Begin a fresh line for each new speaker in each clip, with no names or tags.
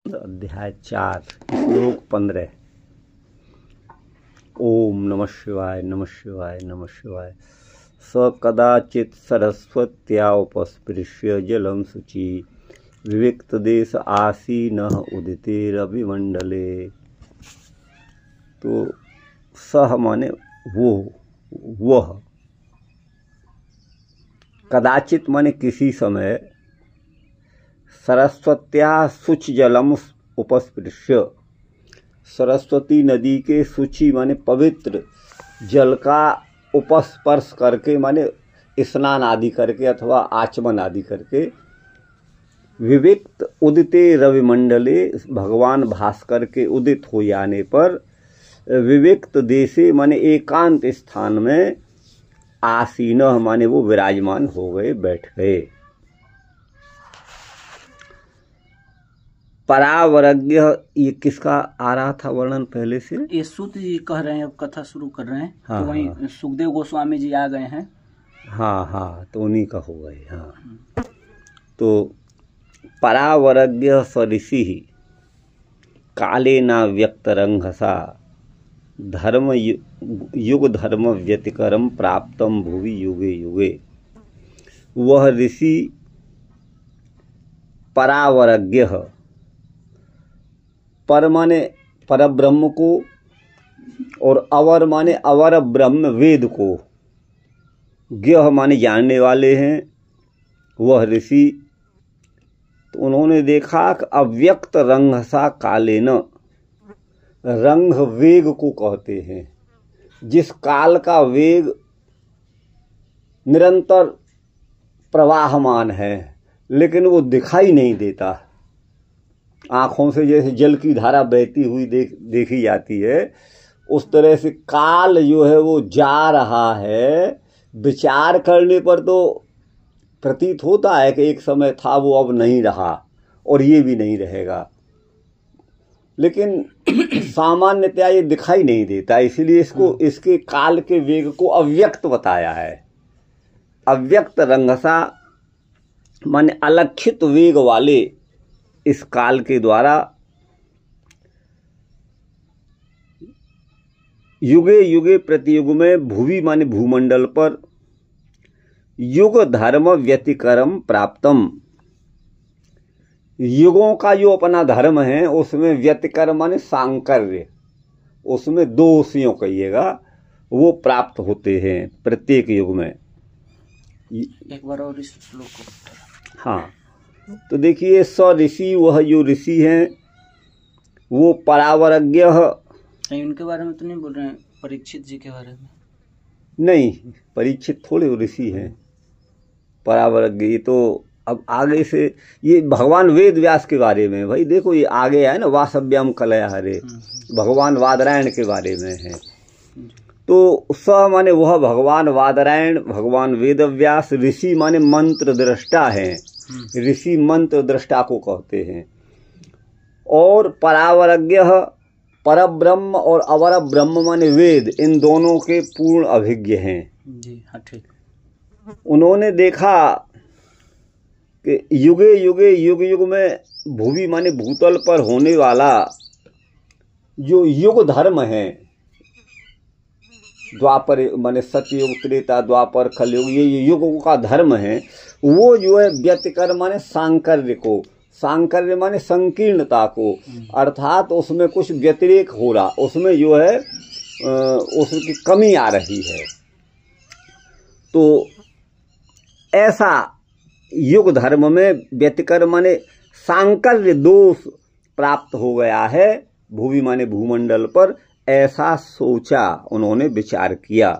अध्याय 4 श्लोक 15। ओम नमः शिवाय नमः शिवाय नमः शिवाय। स कदाचित सरस्वत्या उपस्पृश्य जलम शुचि विविक्त देश आसीनः उदिते रविमंडले। तो सह माने वह, कदाचित माने किसी समय, सरस्वत्या शुच जलम उपस्पृश्य, सरस्वती नदी के शुचि माने पवित्र जल का उपस्पर्श करके माने स्नान आदि करके अथवा आचमन आदि करके, विविक्त उदिते रविमंडले, भगवान भास्कर के उदित हो जाने पर, विविक्त देशे माने एकांत स्थान में, आसीन माने वो विराजमान हो गए, बैठ गए। परावरज्ञ, ये किसका आ रहा था वर्णन पहले से?
ये सूत जी कह रहे हैं, अब कथा शुरू कर रहे हैं।
हाँ,
तो वहीं सुखदेव गोस्वामी जी आ गए हैं।
हाँ, तो उन्हीं का हो गए। हाँ, तो परावरज्ञ स ऋषि काले न व्यक्त रंघसा धर्म युग धर्म व्यतिकरम प्राप्तम भुवि युगे युगे। वह ऋषि परावरज्ञ, पर माने पर ब्रह्म को, और अवर माने अवर ब्रह्म वेद को, ज्ञ माने जानने वाले हैं, वह ऋषि। तो उन्होंने देखा कि अव्यक्त रंघसा कालेन, रंग वेग को कहते हैं, जिस काल का वेग निरंतर प्रवाहमान है लेकिन वो दिखाई नहीं देता। आंखों से जैसे जल की धारा बहती हुई देखी जाती है, उस तरह से काल जो है वो जा रहा है। विचार करने पर तो प्रतीत होता है कि एक समय था, वो अब नहीं रहा और ये भी नहीं रहेगा, लेकिन सामान्यतया ये दिखाई नहीं देता। इसलिए इसको, इसके काल के वेग को अव्यक्त बताया है। अव्यक्त रंघसा माने अलक्षित वेग वाले इस काल के द्वारा युगे युगे प्रतियुग में, भुवि माने भूमंडल पर, युग धर्म व्यतिकरम प्राप्तम, युगों का जो अपना धर्म है उसमें व्यतिकरम माने सांकर्य, उसमें दोषियों कहिएगा, वो प्राप्त होते हैं प्रत्येक युग में।
एक बार और इस श्लोक को।
हाँ, तो देखिए, स ऋषि, वह जो ऋषि हैं वो परावरज्ञ।
उनके बारे में तो नहीं बोल रहे हैं, परीक्षित जी के बारे में? नहीं,
परीक्षित थोड़े ऋषि हैं परावरज्ञ। ये तो अब आगे से, ये भगवान वेद व्यास के बारे में। भाई देखो, ये आगे है ना, वासव्यम कलया हरे, भगवान वादरायण के बारे में है। तो स माने वह भगवान वादरायण, भगवान वेद व्यास। ऋषि माने मंत्र दृष्टा हैं, ऋषि मंत्र दृष्टा को कहते हैं। और परावरज्ञ, परब्रह्म और अवर ब्रह्म माने वेद, इन दोनों के पूर्ण अभिज्ञ हैं
जी। हाँ, ठीक।
उन्होंने देखा कि युगे युगे, युग युग में, भूवि माने भूतल पर होने वाला जो युग धर्म है, द्वापर माने सतयुग, त्रेता, द्वापर, कलयुग, ये युगों का धर्म है, वो जो है व्यतिकर माने सांकर्य को, सांकर्य माने संकीर्णता को, अर्थात उसमें कुछ व्यतिरेक हो रहा, उसमें जो है उसकी कमी आ रही है। तो ऐसा युग धर्म में व्यतिकर माने सांकर्य दोष प्राप्त हो गया है, भूवि माने भूमंडल पर, ऐसा सोचा, उन्होंने विचार किया।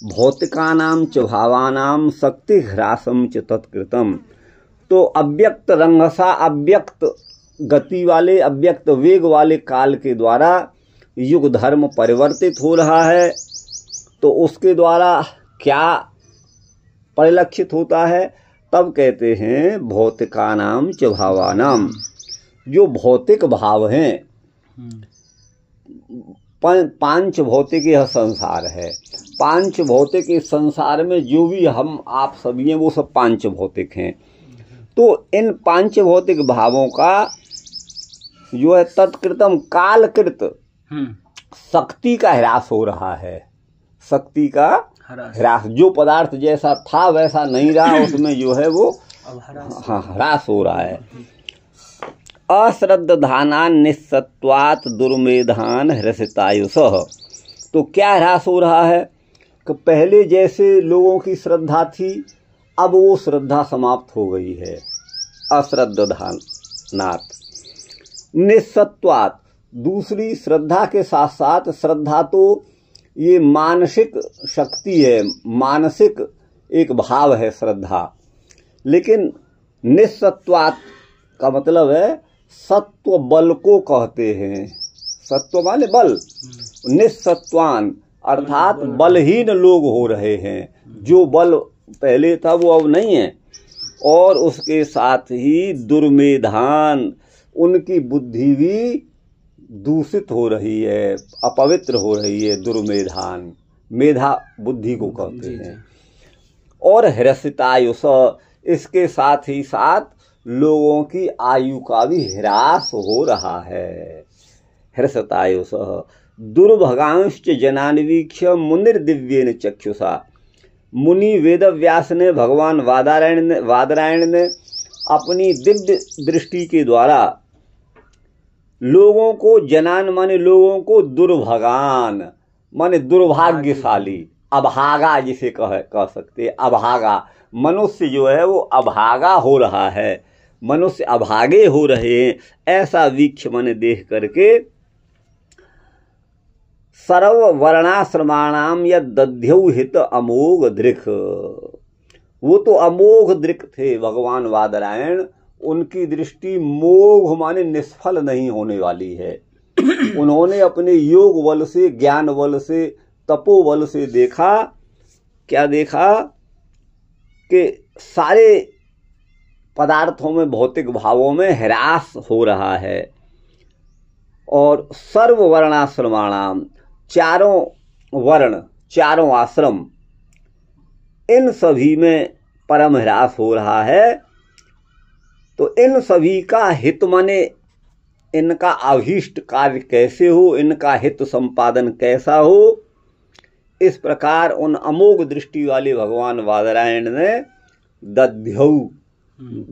भौतिकानाम च भावानाम शक्ति ह्रासम च तत्कृतम। तो अव्यक्त रंघसा, अव्यक्त गति वाले, अव्यक्त वेग वाले काल के द्वारा युग धर्म परिवर्तित हो रहा है। तो उसके द्वारा क्या परिलक्षित होता है? तब कहते हैं भौतिकानाम च भावानाम, जो भौतिक भाव हैं, पांच भौतिक यह संसार है। पांच भौतिक इस संसार में जो भी हम आप सभी हैं वो सब पांच भौतिक हैं। तो इन पांच भौतिक भावों का जो है तत्कृतम कालकृत शक्ति का ह्रास हो रहा है, शक्ति का ह्रास। जो पदार्थ जैसा था वैसा नहीं रहा, उसमें जो है वो ह्रास हो रहा है। अश्रद्धानान निस्सत्वात् दुर्मेधान ह्रसितायुषः। तो क्या ह्रास हो रहा है कि पहले जैसे लोगों की श्रद्धा थी, अब वो श्रद्धा समाप्त हो गई है। अश्रद्धानात् निस्सत्वात्, दूसरी श्रद्धा के साथ साथ, श्रद्धा तो ये मानसिक शक्ति है, मानसिक एक भाव है श्रद्धा, लेकिन निस्सत्वात् का मतलब है सत्व बल को कहते हैं। सत्व माने बल, निस्सत्वान अर्थात बलहीन लोग हो रहे हैं। जो बल पहले था वो अब नहीं है। और उसके साथ ही दुर्मेधान, उनकी बुद्धि भी दूषित हो रही है, अपवित्र हो रही है। दुर्मेधान, मेधा बुद्धि को कहते हैं। और ह्रसितायुष, इसके साथ ही साथ लोगों की आयु का भी ह्रास हो रहा है। ह्रसितायुष दुर्भगांश्च जनान्वीक्ष्य मुनिर्दिव्येन चक्षुषा। मुनि वेदव्यास ने, भगवान वादरायण ने अपनी दिव्य दृष्टि के द्वारा लोगों को, जनान माने लोगों को, दुर्भगान माने दुर्भाग्यशाली, अभागा जिसे कह सकते, अभागा मनुष्य जो है वो अभागा हो रहा है, मनुष्य अभागे हो रहे हैं, ऐसा वीक्ष माने देख करके सर्व वर्णाश्रमाणाम या दध्यौ हित अमोघ दृक्। वो तो अमोघ दृक् थे भगवान वादरायण, उनकी दृष्टि मोघ माने निष्फल नहीं होने वाली है। उन्होंने अपने योग बल से, ज्ञान बल से, तपोबल से देखा, क्या देखा कि सारे पदार्थों में, भौतिक भावों में ह्रास हो रहा है। और सर्व वर्णाश्रमाणाम, चारों वर्ण, चारों आश्रम, इन सभी में परम ह्रास हो रहा है। तो इन सभी का हित माने इनका अभीष्ट कार्य कैसे हो, इनका हित संपादन कैसा हो, इस प्रकार उन अमोघ दृष्टि वाले भगवान वादरायण ने दध्यौ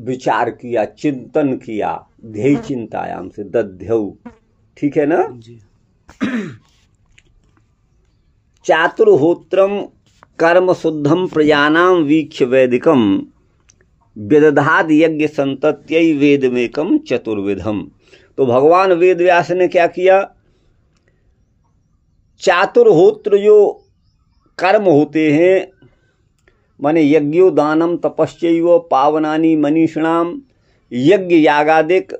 विचार किया, चिंतन किया। ध्येय चिंतायाम से दध्यौ, ठीक है ना जी। चातुर्होत्रम कर्म शुद्धम प्रजानाम वीक्ष्य वैदिकम व्यदधाद यज्ञ संतत्यै वेदमेकम चतुर्विधम। तो भगवान वेद व्यास ने क्या किया, चातुर्होत्र जो कर्म होते हैं, माने यज्ञो दानम तपश्चैव पावनानि मनीषिणाम, यज्ञ यागादिक,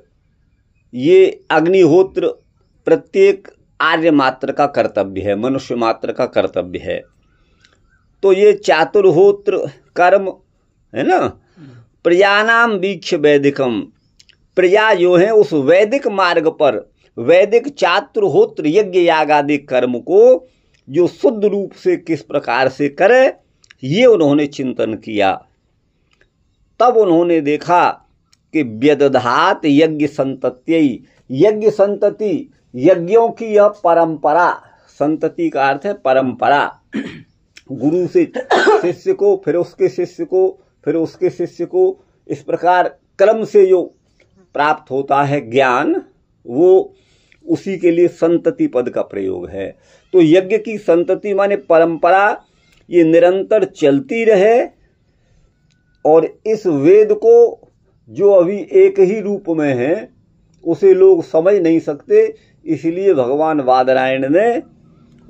ये अग्निहोत्र प्रत्येक आर्य मात्र का कर्तव्य है, मनुष्य मात्र का कर्तव्य है। तो ये चातुर्होत्र कर्म है ना, प्रजानाम वीक्ष्य वैदिकम, प्रजा जो है उस वैदिक मार्ग पर, वैदिक चातुर्होत्र यज्ञ यागादि कर्म को जो शुद्ध रूप से किस प्रकार से करे, ये उन्होंने चिंतन किया। तब उन्होंने देखा कि व्यदधात यज्ञ संतत्यै, यज्ञ संतति, यज्ञों की यह परंपरा, संतति का अर्थ है परंपरा, गुरु से शिष्य को, फिर उसके शिष्य को, फिर उसके शिष्य को, इस प्रकार क्रम से जो प्राप्त होता है ज्ञान, वो उसी के लिए संतति पद का प्रयोग है। तो यज्ञ की संतति माने परंपरा, ये निरंतर चलती रहे। और इस वेद को जो अभी एक ही रूप में है, उसे लोग समझ नहीं सकते, इसलिए भगवान वादरायण ने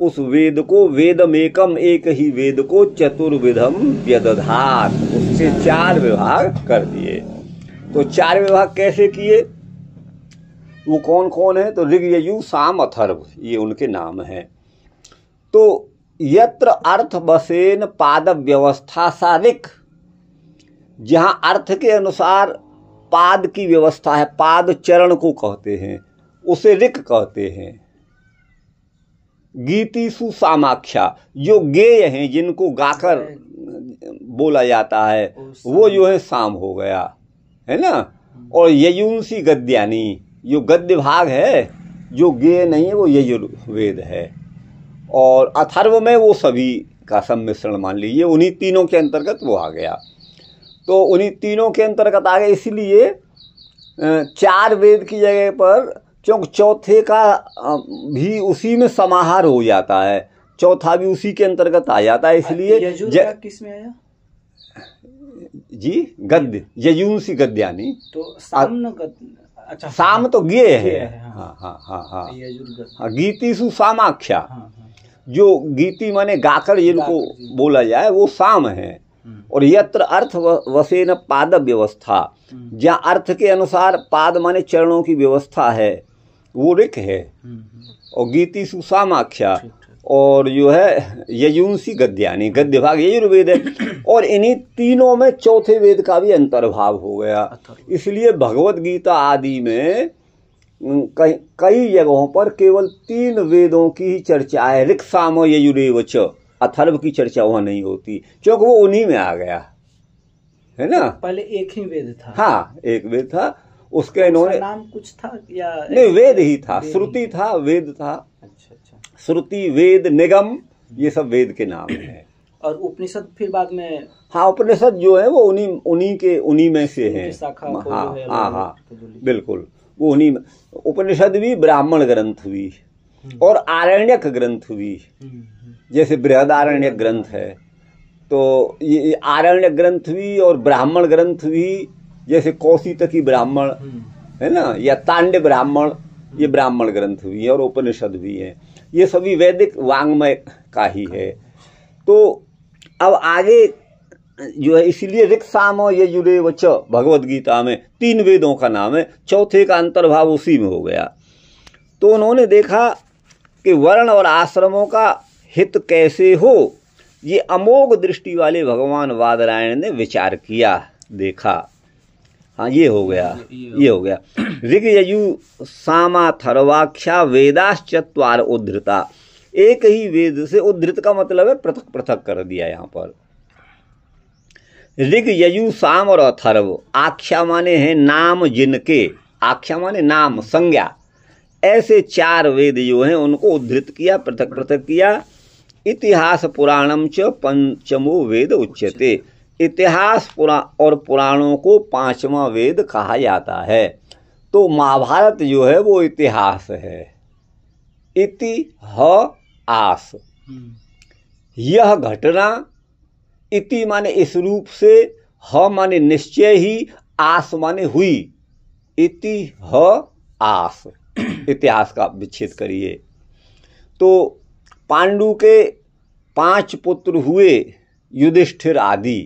उस वेद को, वेदमेकम, एक ही वेद को, चतुर्विधम व्यदधात, उसके 4 विभाग कर दिए। तो 4 विभाग कैसे किए, वो कौन कौन है, तो ऋग यजु साम अथर्व, ये उनके नाम हैं। तो यत्र अर्थ बसेन पाद व्यवस्था सा ऋक्, जहां अर्थ के अनुसार पाद की व्यवस्था है, पाद चरण को कहते हैं, उसे ऋक् कहते हैं। गीति सुसामाख्या, जो गेय हैं, जिनको गाकर बोला जाता है, वो जो है साम हो गया, है ना। और यजुंसी गद्यानी, जो गद्य भाग है, जो गेय नहीं है, वो यजुर्वेद है। और अथर्व में वो सभी का सम्मिश्रण मान लीजिए, उन्हीं तीनों के अंतर्गत वो आ गया। तो उन्हीं तीनों के अंतर्गत आ गया, इसलिए 4 वेद की जगह पर, क्योंकि चौथे का भी उसी में समाहार हो जाता है, चौथा भी उसी के अंतर्गत आ जाता है, इसलिए
किस में आया
जी? गद्य, यजुंसी गद्यानी।
तो साम अच्छा,
साम तो गेय है।
हाँ
हाँ हाँ हाँ
हाँ,
गीतिषु सामाख्या।
हाँ,
जो गीति माने गाकर जिनको बोला जाए वो साम है। और यत्र अर्थ वसेन पाद व्यवस्था, जहाँ अर्थ के अनुसार पाद माने चरणों की व्यवस्था है, वो ऋक है। और गीतिषु सामाख्या, और जो है यजुंसी गद्यानी, गद्य भाग यजुर्वेद है। और इन्हीं तीनों में चौथे वेद का भी अंतर्भाव हो गया। इसलिए भगवत गीता आदि में कई जगहों पर केवल 3 वेदों की ही चर्चा है। ऋक् साम यजुरेव च, अथर्व की चर्चा वहां नहीं होती, क्योंकि वो उन्हीं में आ गया है ना।
पहले एक ही वेद था।
हाँ, एक वेद था, उसके इन्होंने
नाम कुछ था या
नहीं, वेद ही था, श्रुति था, वेद था।
अच्छा।
श्रुति, वेद, निगम, ये सब वेद के नाम हैं।
और उपनिषद फिर बाद में?
हाँ, उपनिषद जो है वो उन्हीं में से है। हाँ, बिल्कुल, वो उन्हीं में। उपनिषद भी ब्राह्मण ग्रंथ भी और आरण्यक ग्रंथ भी, जैसे बृहदारण्यक ग्रंथ है, तो ये आरण्यक ग्रंथ भी और ब्राह्मण ग्रंथ भी, जैसे कौशितकी ब्राह्मण है ना, या तांड्य ब्राह्मण, ये ब्राह्मण ग्रंथ भी है और उपनिषद भी है। ये सभी वैदिक वांग्मय का ही है। तो अब आगे जो है, इसलिए ऋक् साम यजुरेव च भगवद गीता में 3 वेदों का नाम है, चौथे का अंतर्भाव उसी में हो गया। तो उन्होंने देखा कि वर्ण और आश्रमों का हित कैसे हो, ये अमोघ दृष्टि वाले भगवान वादरायण ने विचार किया, देखा। हाँ, ये हो गया, ये हो गया। ऋग यजु सामाथर्वाख्या वेदाश्चत्वार उद्धृता, एक ही वेद से, उद्धृत का मतलब है पृथक पृथक कर दिया यहाँ पर। ऋग यजु साम और अथर्व, आख्या माने हैं नाम जिनके, आख्या माने नाम, संज्ञा, ऐसे 4 वेद जो हैं उनको उद्धृत किया, पृथक पृथक किया। इतिहास पुराणम च पंचमो वेद उच्यते, इतिहास और पुराणों को 5वां वेद कहा जाता है। तो महाभारत जो है वो इतिहास है, इति ह आस, यह घटना, इति माने इस रूप से, ह माने निश्चय ही, आस माने हुई, इति ह आस, इतिहास का विच्छेद करिए। तो पांडु के 5 पुत्र हुए, युधिष्ठिर आदि।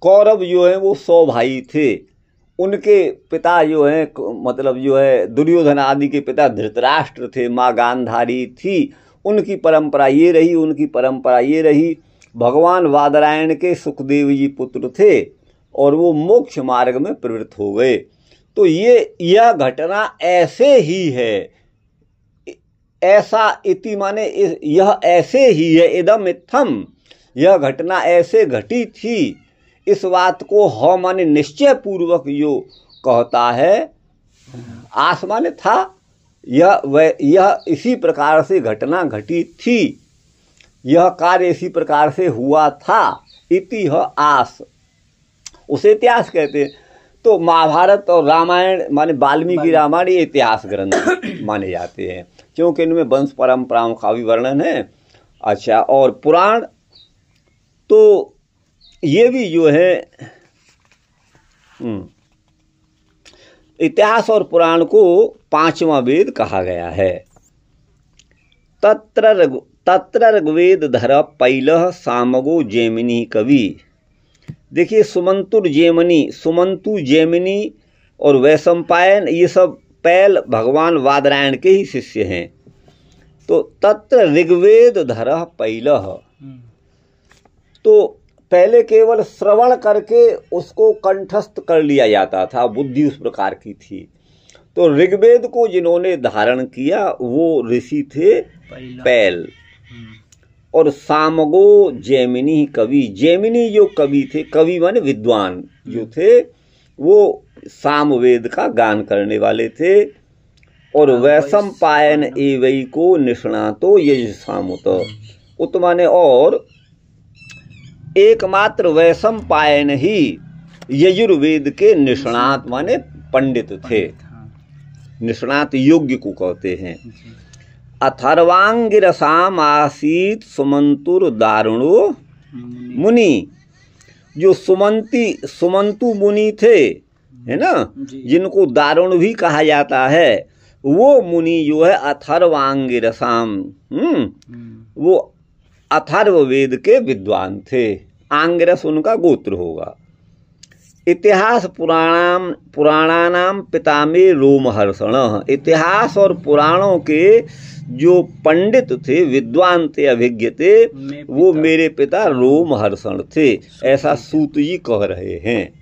कौरव जो है वो 100 भाई थे, उनके पिता जो है, मतलब जो है दुर्योधन आदि के पिता धृतराष्ट्र थे, माँ गांधारी थी, उनकी परंपरा ये रही, उनकी परंपरा ये रही। भगवान वादरायण के सुखदेव जी पुत्र थे और वो मोक्ष मार्ग में प्रवृत्त हो गए। तो यह घटना ऐसे ही है, ऐसा, इति माने यह ऐसे ही है, इदम इत्थम, यह घटना ऐसे घटी थी। इस बात को ह माने निश्चय पूर्वक जो कहता है, आस माने था, यह इसी प्रकार से घटना घटी थी, यह कार्य इसी प्रकार से हुआ था, इति ह आस, उसे इतिहास कहते हैं। तो महाभारत और रामायण माने वाल्मीकि रामायण ये इतिहास ग्रंथ माने जाते हैं, क्योंकि इनमें वंश परंपराओं का भी वर्णन है। अच्छा, और पुराण तो ये भी जो है, इतिहास और पुराण को 5वां वेद कहा गया है। तत्र ऋग्वेद धर पैलह सामगो जैमिनी कवि। देखिए, सुमंतु जैमिनी और वैशंपायन, ये सब पैल भगवान वादरायण के ही शिष्य हैं। तो तत्र ऋग्वेद धर पैलह, तो पहले केवल श्रवण करके उसको कंठस्थ कर लिया जाता था, बुद्धि उस प्रकार की थी। तो ऋग्वेद को जिन्होंने धारण किया वो ऋषि थे पैल। और सामगो जैमिनी कवि, जैमिनी जो कवि थे, कवि माने विद्वान जो थे, वो सामवेद का गान करने वाले थे। और वैसम पायन एवैको निष्णातो यजुषामुत। उत माने और एकमात्र वैसम पायन ही यजुर्वेद के निष्णात माने पंडित थे। निष्णात योग्य को कहते हैं। अथर्वांगिरसाम आसीत सुमंतुर दारुणो मुनि। जो सुमंतु मुनि थे, है ना, जिनको दारुण भी कहा जाता है, वो मुनि जो है अथर्वांगिरसाम, वो अथर्व वेद के विद्वान थे। आंगिरस उनका गोत्र होगा। इतिहास पुराणानाम पितामे रोमहर्षण। इतिहास और पुराणों के जो पंडित थे, विद्वान थे, अभिज्ञ थे, वो मेरे पिता रोमहर्षण थे, ऐसा सूत जी कह रहे हैं।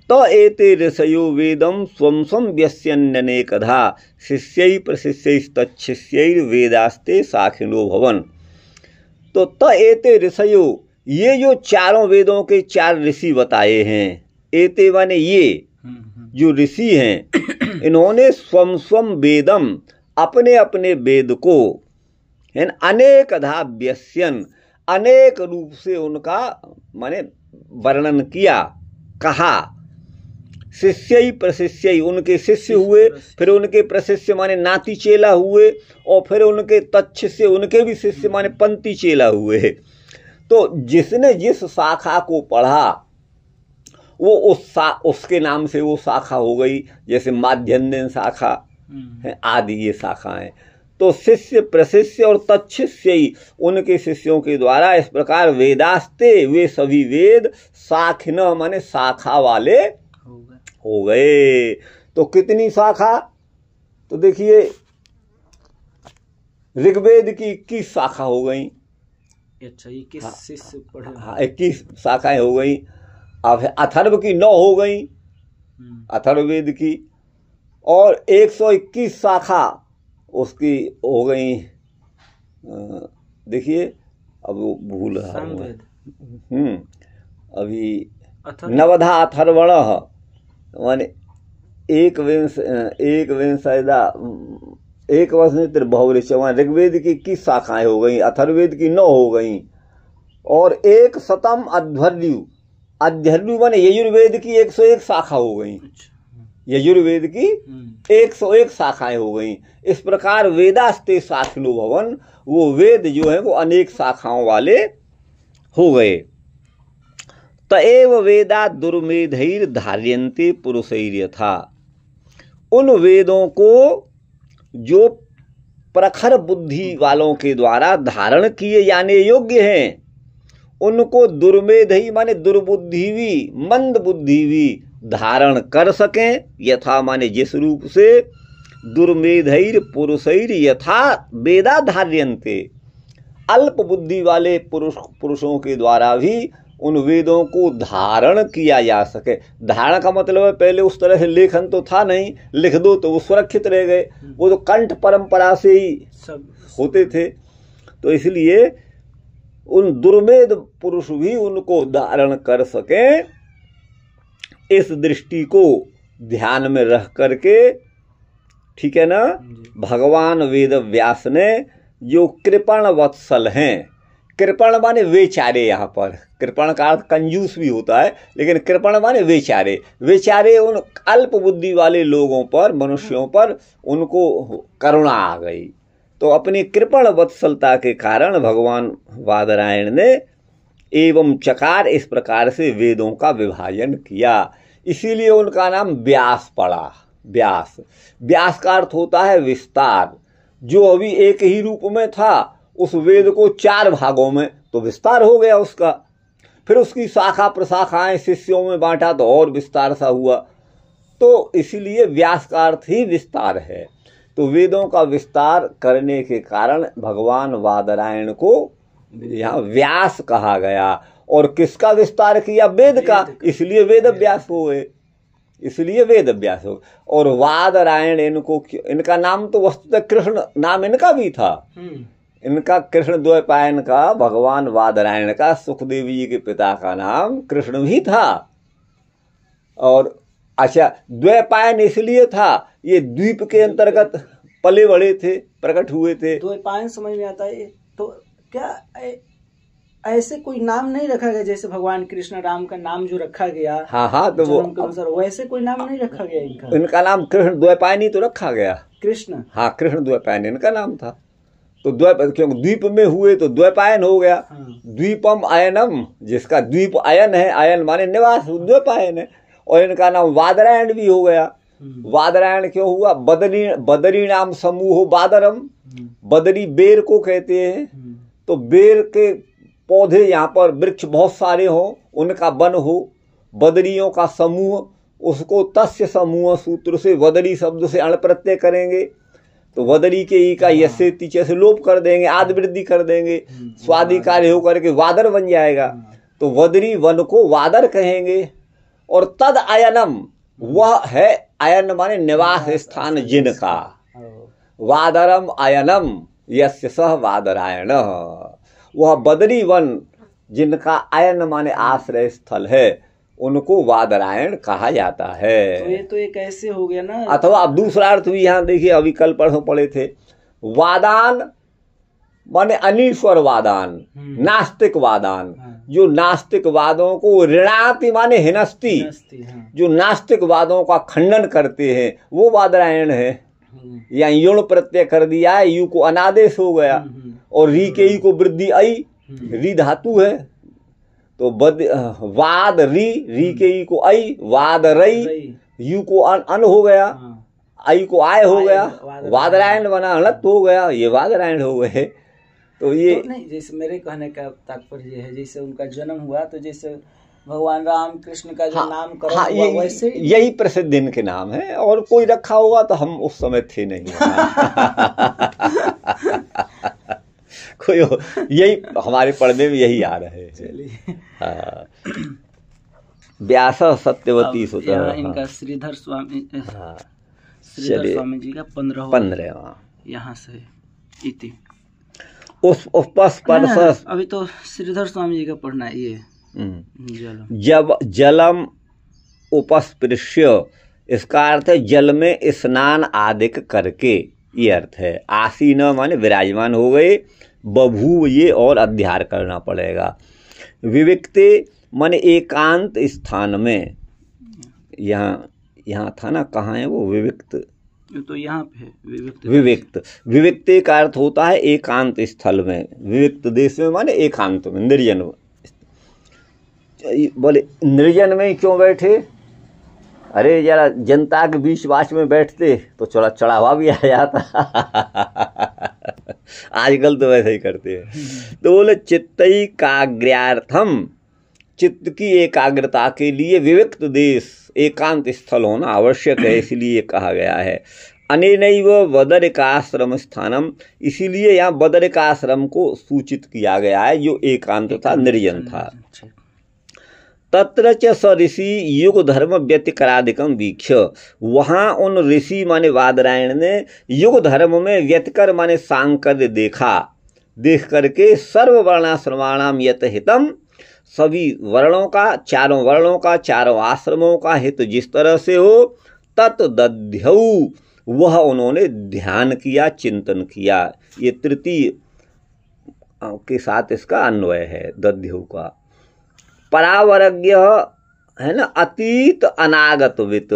तो एते ऋषयो वेदम स्वं स्वं व्यस्यन्यनेकधा शिष्यै प्रशिष्यैस्तच्छिष्यैर्वेदास्ते साखिनो भवन। तो त एते ऋषयो, ये जो चारों वेदों के चार ऋषि बताए हैं, एते माने ये जो ऋषि हैं, इन्होंने स्वम स्वम वेदम, अपने अपने वेद को, है ना, अनेकधा व्यस्यन, अनेक रूप से उनका माने वर्णन किया, कहा। शिष्य प्रशिष्य, उनके शिष्य हुए, फिर उनके प्रशिष्य माने नाती चेला हुए, और फिर उनके तच्छिष्य, उनके भी शिष्य माने पंक्ति चेला हुए। तो जिसने जिस शाखा को पढ़ा वो उसके नाम से वो शाखा हो गई। जैसे माध्यन्यन शाखा है, आदि ये शाखाएं। तो शिष्य प्रशिष्य और तच्छिष्य ही उनके शिष्यों के द्वारा इस प्रकार वेदास्ते, वे सभी वेद शाखिन माने शाखा वाले हो गए। तो कितनी शाखा? तो देखिए ऋग्वेद की 21 शाखा हो गई।
अच्छा, 21 शिष्य पढ़े।
हाँ, 21 शाखाएं हो गई। अब अथर्व की 9 हो गई, अथर्ववेद की, और 121 शाखा उसकी हो गई। देखिए अब भूल रहा हूँ। अभी नवधा अथर्वण माने एक वर्ष में त्रिभुवरे चौवन। ऋग्वेद की 21 शाखाएं हो गई, अथर्ववेद की 9 हो गई, और 100 अध्वर्यु। अध्वर्यु माने यजुर्वेद की 101 शाखा हो गई। यजुर्वेद की 101 शाखाएं हो गई। इस प्रकार वेदास्ते शाखिनो भवन, वो वेद जो है वो अनेक शाखाओं वाले हो गए। तएव वेदा दुर्मेधैर धार्यन्ते पुरुषैर्यथा। उन वेदों को जो प्रखर बुद्धि वालों के द्वारा धारण किए जाने योग्य हैं, उनको दुर्मेधई माने दुर्बुद्धि भी, मंद बुद्धि भी धारण कर सकें। यथा माने जिस रूप से दुर्मेधैर पुरुषैर यथा वेदा धार्यन्ते, अल्प बुद्धि वाले पुरुषों के द्वारा भी उन वेदों को धारण किया जा सके। धारण का मतलब है पहले उस तरह से लेखन तो था नहीं, लिख दो तो वो सुरक्षित रह गए, वो तो कंठ परंपरा से ही सब होते थे। तो इसलिए उन दुर्मेध पुरुष भी उनको धारण कर सके, इस दृष्टि को ध्यान में रख करके, ठीक है ना, भगवान वेद व्यास ने जो कृपण वत्सल हैं, कृपण माने वेचारे, यहाँ पर कृपण का अर्थ कंजूस भी होता है, लेकिन कृपण माने वेचारे। वेचारे उन अल्प बुद्धि वाले लोगों पर, मनुष्यों पर उनको करुणा आ गई। तो अपनी कृपण वत्सलता के कारण भगवान वादरायण ने एवं चकार, इस प्रकार से वेदों का विभाजन किया। इसीलिए उनका नाम व्यास पड़ा। व्यास, व्यास का अर्थ होता है विस्तार। जो अभी एक ही रूप में था, उस वेद को 4 भागों में तो विस्तार हो गया उसका। फिर उसकी शाखा प्रशाखाएं शिष्यों में बांटा तो और विस्तार सा हुआ। तो इसीलिए व्यास का अर्थ ही विस्तार है। तो वेदों का विस्तार करने के कारण भगवान वादरायण को यहाँ व्यास कहा गया। और किसका विस्तार किया? वेद का, इसलिए वेद व्यास हो गए, इसलिए वेद व्यास हो। और वादरायण इनको, इनका नाम तो वस्तुतः कृष्ण नाम इनका भी था। इनका कृष्ण द्वैपायन का, भगवान वादरायण का, सुखदेव जी के पिता का नाम कृष्ण भी था। और अच्छा, द्वैपायन इसलिए था, ये द्वीप के अंतर्गत पले बड़े थे, प्रकट हुए थे।
द्वैपायन समझ में आता है। तो क्या ऐसे कोई नाम नहीं रखा गया जैसे भगवान कृष्ण राम का नाम जो रखा गया?
हाँ, तो वो
के अनुसार वैसे कोई नाम नहीं रखा गया इनका?
इनका नाम कृष्ण द्वैपायनी तो रखा गया।
कृष्ण,
हाँ, कृष्ण द्वैपायन इनका नाम था। तो क्योंकि द्वीप में हुए तो द्वैपायन हो गया।
हाँ।
द्वीपम अयनम, जिसका द्वीप अयन है, अयन माने निवास, द्वैपायन है। और इनका नाम वादरायण भी हो गया। वादरायण क्यों हुआ? बदरी नाम समूह बादरम, बदरी बेर को कहते हैं। तो बेर के पौधे यहाँ पर वृक्ष बहुत सारे हों, उनका वन हो, बदरियों का समूह, उसको तस्य समूह सूत्र से वदरी शब्द से अण प्रत्यय करेंगे तो वदरी के ई का यसे तीचे से लोप कर देंगे, आद वृद्धि कर देंगे, स्वादि कार्य होकर के वादर बन जाएगा। तो वदरी वन को वादर कहेंगे। और तद अयनम, वह है, अयन माने निवास स्थान जिनका, वादरम अयनम यस्य सह वादरायण, वह बदरी वन जिनका अयन माने आश्रय स्थल है, उनको वादरायण कहा जाता है।
तो ये तो एक ऐसे हो गया ना।
अथवा अब दूसरा अर्थ भी यहाँ देखिए, अभी कल परसों पढ़े थे, वादान माने अनीश्वर वादान, नास्तिक वादान। जो नास्तिक वादों को ऋणाति माने हिनस्ती, जो नास्तिक वादों का खंडन करते हैं वो वादरायण है। या युण प्रत्यय कर दिया है, यू को अनादेश हो गया, और री के ई को वृद्धि आई, री धातु है। तो वाद री के ई को आई, वाद रई, यू को अन हो गया, आई को आय हो गया, वादरायण बना, अनत हो गया, ये वादरायण हो गए। तो ये
तो नहीं, जैसे मेरे कहने का तात्पर्य है, जैसे उनका जन्म हुआ तो जैसे भगवान राम कृष्ण का जो नाम करो, हुआ वैसे
यही प्रसिद्ध इनके नाम है। और कोई रखा होगा तो हम उस समय थे नहीं। कोई यही हमारे पढ़ने में यही आ रहे हैं। हाँ, व्यास सत्यवती सुतः,
इनका श्रीधर स्वामी, श्रीधर स्वामी जी का 15वां यहाँ से इति।
अभी
तो श्रीधर स्वामी जी का पढ़ना है ये।
जब जलम उपस्पृश्य, इसका अर्थ है जल में स्नान आदिक करके, ये अर्थ है। आसीन माने विराजमान हो गए, बभूव ये और अध्यार करना पड़ेगा। विविक्ते माने एकांत स्थान में, यहाँ था ना, कहाँ है वो विविक्त?
तो यहाँ पे
विविक्त का अर्थ होता है एकांत स्थल में, विविक्त देश में माने एकांत में, निर्जन। बोले निर्जन में क्यों बैठे? अरे जरा जनता के बीच बाच में बैठते तो थोड़ा चढ़ावा भी आ जाता। आजकल तो वैसे ही करते हैं। तो बोले चित्तई काग्र्यार्थम, चित्त की एकाग्रता के लिए विविक्त देश, एकांत स्थल होना आवश्यक है, इसलिए कहा गया है। अनेनैव बदरिकाश्रम स्थानम, इसीलिए यहाँ बदरिकाश्रम को सूचित किया गया है, जो एकांत था, निर्जन था। तत्र च स ऋषि युग धर्म व्यतिकरादिकम वीक्ष्य, वहाँ उन ऋषि माने वादरायण ने युग धर्म में व्यतिकर माने सांकर्य देखा, देख करके सर्व वर्णाश्रमाणाम यत हितम, सभी वर्णों का, चारों वर्णों का, चारों आश्रमों का हित जिस तरह से हो, तत् दध्यौ, वह उन्होंने ध्यान किया, चिंतन किया। ये तृतीय के साथ इसका अन्वय है, दध्यौ का। परावरज्ञ है ना, अतीत अनागत वित,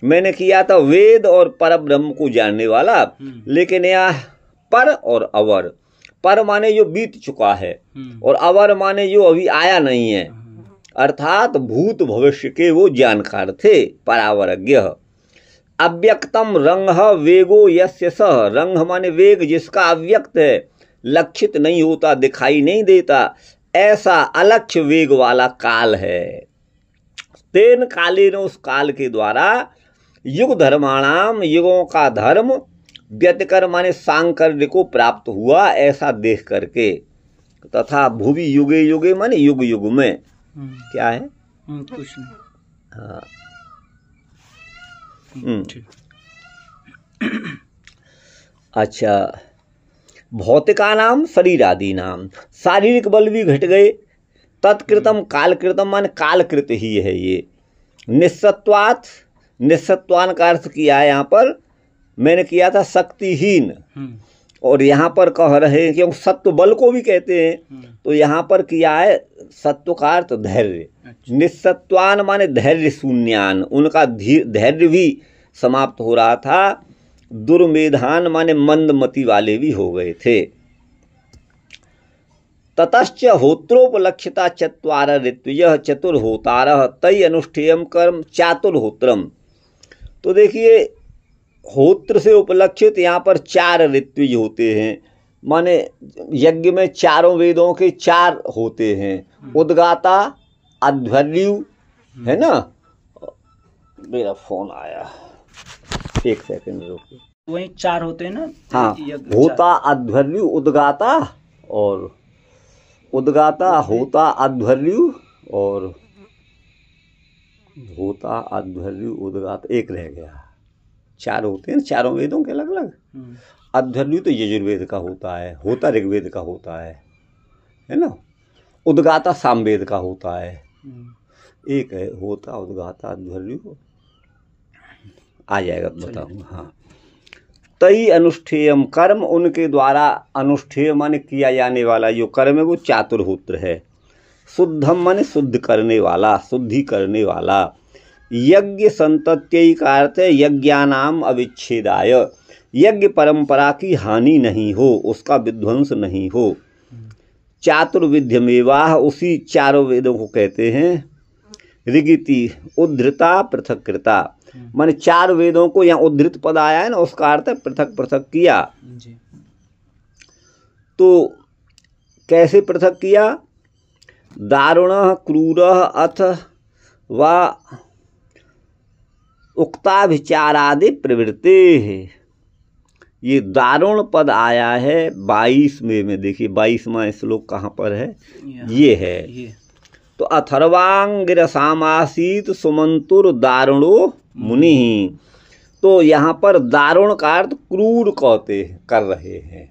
मैंने किया था वेद और पर ब्रह्म को जानने वाला, लेकिन यह पर और अवर, पर माने जो बीत चुका है, और अवर माने जो अभी आया नहीं है, अर्थात भूत भविष्य के वो जानकार थे, परावरज्ञ। अव्यक्तम रंग वेगो यस्य सह, रंग माने वेग जिसका अव्यक्त है, लक्षित नहीं होता, दिखाई नहीं देता, ऐसा अलक्ष्य वेग वाला काल है। तेन कालेन, उस काल के द्वारा, युग धर्माणाम, युगों का धर्म, व्यतिकर माने सांकर्य को प्राप्त हुआ, ऐसा देख करके। तथा भुवि युगे युगे माने युग युग में, क्या है?
कुछ नहीं।
हाँ, अच्छा, भौतिका नाम शरीर आदि नाम, शारीरिक बल भी घट गए। तत्कृतम कालकृतम मान कालकृत ही है ये। निस्सत्वात् निस्सत्वान का अर्थ किया है यहाँ पर, मैंने किया था शक्तिहीन, और यहाँ पर कह रहे हैं क्योंकि सत्व बल को भी कहते हैं, तो यहाँ पर किया है सत्व का अर्थ धैर्य। निस्सत्वान माने धैर्य शून्यान, उनका धैर्य भी समाप्त हो रहा था। दुर्मेधान माने मंदमति वाले भी हो गए थे। ततश्च होत्रोपलक्षिता चत्वार ऋत्विजः चतुर्होतारः तै अनुष्ठेयम कर्म चातुर्होत्रम। तो देखिए होत्र से उपलक्षित यहाँ पर 4 ऋत्विज होते हैं, माने यज्ञ में चारों वेदों के 4 होते हैं। उद्गाता, अध्वर्यु, है ना, मेरा फोन आया, एक सेकंड रुकिए,
वही 4 होते हैं ना।
हाँ, होता, अध्वर्यु, उद्गाता, और उद्गाता, होता, अध्वर्यु और होता, अध्वर्यु, उद्गाता, एक रह गया। 4 होते हैं, चारों वेदों के अलग अलग। अध्वर्यु तो यजुर्वेद का होता है, होता ऋग्वेद का होता है ना। उद्गाता सामवेद का होता है। एक है होता, उद्गाता, अध्वर्यु, आ जाएगा बताऊंगा। हाँ, तई अनुष्ठेयम कर्म, उनके द्वारा अनुष्ठेय माने किया जाने वाला जो कर्म है वो चातुर्होत्र है। शुद्धम माने शुद्ध करने वाला, शुद्धि करने वाला। यज्ञ संतत्यै का अर्थ है यज्ञानाम अविच्छेदाय, यज्ञ परंपरा की हानि नहीं हो, उसका विध्वंस नहीं हो। चातुर्विध्यमेवाह, उसी चारों वेदों को कहते हैं। ऋगिति उद्धृता पृथक्कृता, माने 4 वेदों को यहाँ उद्धृत पद आया है ना, उसका अर्थ है पृथक पृथक किया जी। तो कैसे पृथक किया? दारुणः क्रूरः अथ वा उक्ताभिचारादि प्रवृत्ते है। ये दारुण पद आया है 22वें में, देखिए 22वां श्लोक कहाँ पर है, ये है। तो अथर्वांगिरसामासीत सुमंतुर दारुणो मुनि, तो यहाँ पर दारुण का अर्थ क्रूर कहते कर रहे हैं।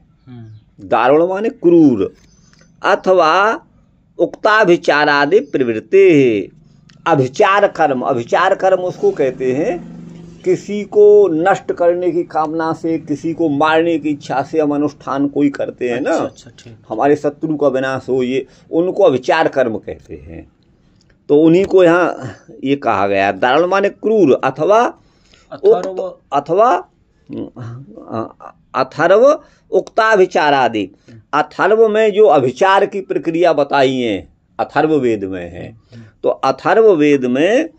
दारुण माने क्रूर। अथवा उक्ताभिचारादि प्रवृत्ते, अभिचार कर्म, अभिचार कर्म उसको कहते हैं किसी को नष्ट करने की कामना से, किसी को मारने की इच्छा से हम अनुष्ठान कोई करते हैं ना। अच्छा, हमारे शत्रु का विनाश हो, ये उनको अभिचार कर्म कहते हैं। तो उन्हीं को यहाँ ये कहा गया। दारुण माने क्रूर, अथवा अथर्व उक्ताभिचारादि, अथर्व में जो अभिचार की प्रक्रिया बताई है अथर्व वेद में है। तो अथर्व वेद में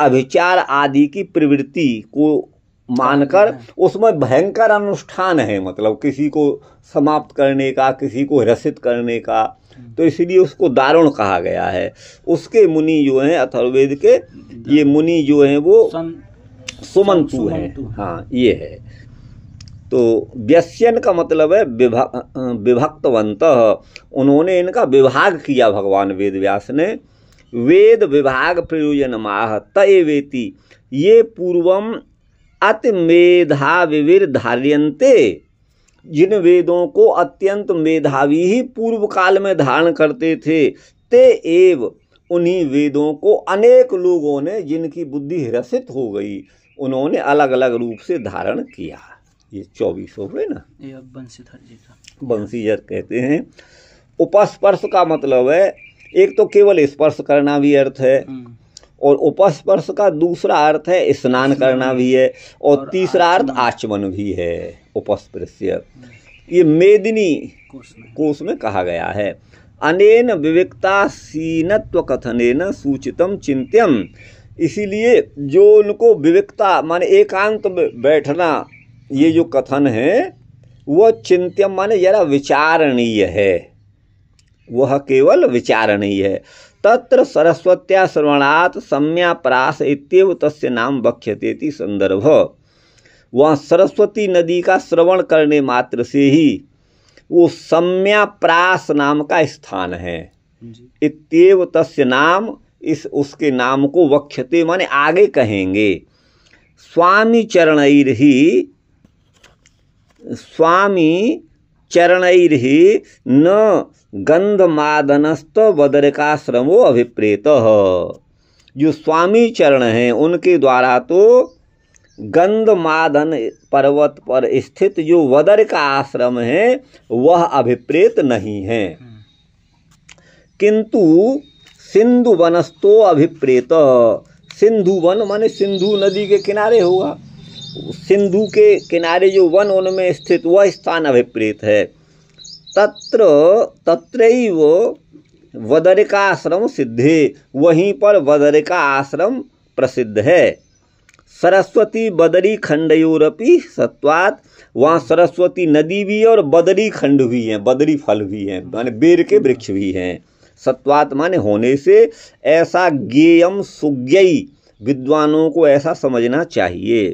अभिचार आदि की प्रवृत्ति को मानकर उसमें भयंकर अनुष्ठान है, मतलब किसी को समाप्त करने का, किसी को रसित करने का, तो इसलिए उसको दारुण कहा गया है। उसके मुनि जो हैं अथर्ववेद के, ये मुनि जो हैं वो सुमंतु हैं। हाँ, ये है। तो व्यस्यन का मतलब है विभक्तवंत, उन्होंने इनका विभाग किया भगवान वेद व्यास ने। वेद विभाग प्रयोजन माह तएवेति, ये पूर्वम अति मेधाविविर धार्यन्ते, जिन वेदों को अत्यंत मेधावी ही पूर्व काल में धारण करते थे, ते एव, उन्हीं वेदों को अनेक लोगों ने, जिनकी बुद्धि रसित हो गई, उन्होंने अलग अलग रूप से धारण किया। ये 24 हो गए ना। ये बंसीधर जी का, बंसीधर कहते हैं। उपस्पर्श का मतलब है, एक तो केवल स्पर्श करना भी अर्थ है, और उपस्पर्श का दूसरा अर्थ है स्नान करना भी है, और तीसरा अर्थ आचमन भी है। उपस्पर्श्य ये मेदिनी कोश में कहा गया है। अनेन विविक्तासीनत्व कथनेन सूचितम चिंत्यम, इसीलिए जो उनको विविक्ता माने एकांत में बैठना, ये जो कथन है वह चिंत्यम माने जरा विचारणीय है, वह केवल विचारणीय है। तत्र सरस्वत्या श्रवणात् सम्याप्रास इत्येव तस्य नाम वक्ष्यतेति संदर्भ, वहाँ सरस्वती नदी का श्रवण करने मात्र से ही वो सम्याप्रास नाम का स्थान है। इत्येव तस्य नाम, इस उसके नाम को वक्ष्यते माने आगे कहेंगे। स्वामी चरणैर्हि न गंधमादनस्त बदरिकाश्रमो अभिप्रेत, जो स्वामी चरण हैं उनके द्वारा तो गंधमादन पर्वत पर स्थित जो वदर का आश्रम है वह अभिप्रेत नहीं है, किंतु सिंधु वनस्तो अभिप्रेत। सिंधु वन माने सिंधु नदी के किनारे होगा, सिंधु के किनारे जो वन उनमें स्थित वह स्थान अभिप्रेत है। तत्रैव वदरिका आश्रम सिद्धे, वहीं पर वदरिका आश्रम प्रसिद्ध है। सरस्वती बदरी खंडयोरपि सत्वात, वहाँ सरस्वती नदी भी है और बदरी खंड भी है, बदरी फल भी हैं, माने बेर के वृक्ष भी हैं। सत्वात माने होने से, ऐसा ज्ञेयम सुज्ञई, विद्वानों को ऐसा समझना चाहिए।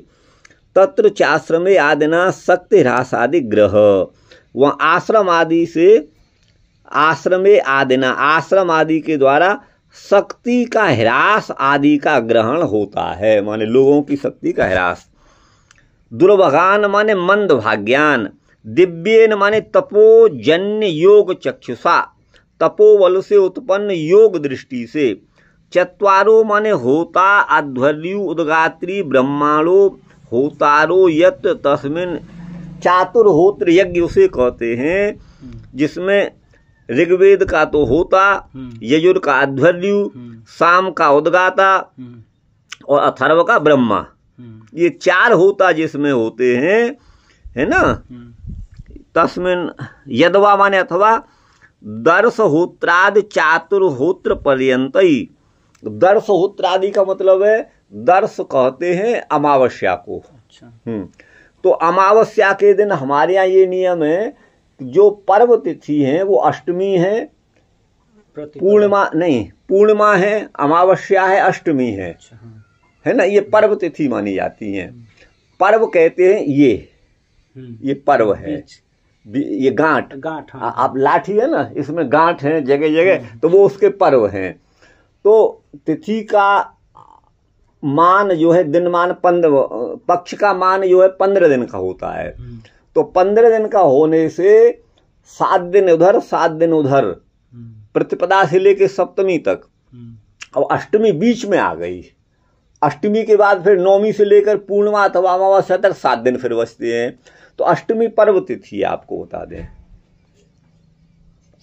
तत्र चाश्रमे आदिना शक्ति ह्रास आदि ग्रह, वहाँ आश्रम आदि से, आश्रमे आदिना आश्रम आदि के द्वारा शक्ति का ह्रास आदि का ग्रहण होता है, माने लोगों की शक्ति का ह्रास। दुर्भगान माने मंद भाग्यान, दिव्येन माने तपोजन्य योग चक्षुषा, तपोबल से उत्पन्न योग दृष्टि से। चत्वारो माने होता, अध्वर्यु उद्गात्री ब्रह्माणो होतारो यत तस्मिन, चातुर्होत्र यज्ञ उसे कहते हैं जिसमें ऋग्वेद का तो होता, यजुर का अध्वर्यु, साम का उद्गाता और अथर्व का ब्रह्मा, ये चार होता जिसमें होते हैं, है ना। तस्मिन यदवा माने अथवा दर्शहोत्रादि चातुर्होत्र पर्यंतई, दर्शहोत्रादि का मतलब है, दर्श कहते हैं अमावस्या को। अच्छा। तो अमावस्या के दिन हमारे यहाँ ये नियम है, जो पर्व तिथि है वो अष्टमी है, पूर्णिमा नहीं, पूर्णिमा है, अमावस्या है, अष्टमी है। अच्छा। है ना, ये पर्व तिथि मानी जाती हैं। पर्व कहते हैं ये पर्व है, ये गांठ। हाँ। आप लाठी है ना, इसमें गांठ है जगह जगह, तो वो उसके पर्व हैं। तो तिथि का मान जो है, दिन मान 15, पक्ष का मान जो है 15 दिन का होता है। तो 15 दिन का होने से 7 दिन उधर 7 दिन उधर, प्रतिपदा से लेके सप्तमी तक। और अष्टमी बीच में आ गई, अष्टमी के बाद फिर नौमी से लेकर पूर्णिमा अथवा अमावस्या तक 7 दिन फिर बचते हैं। तो अष्टमी पर्व तिथि है, आपको बता दें,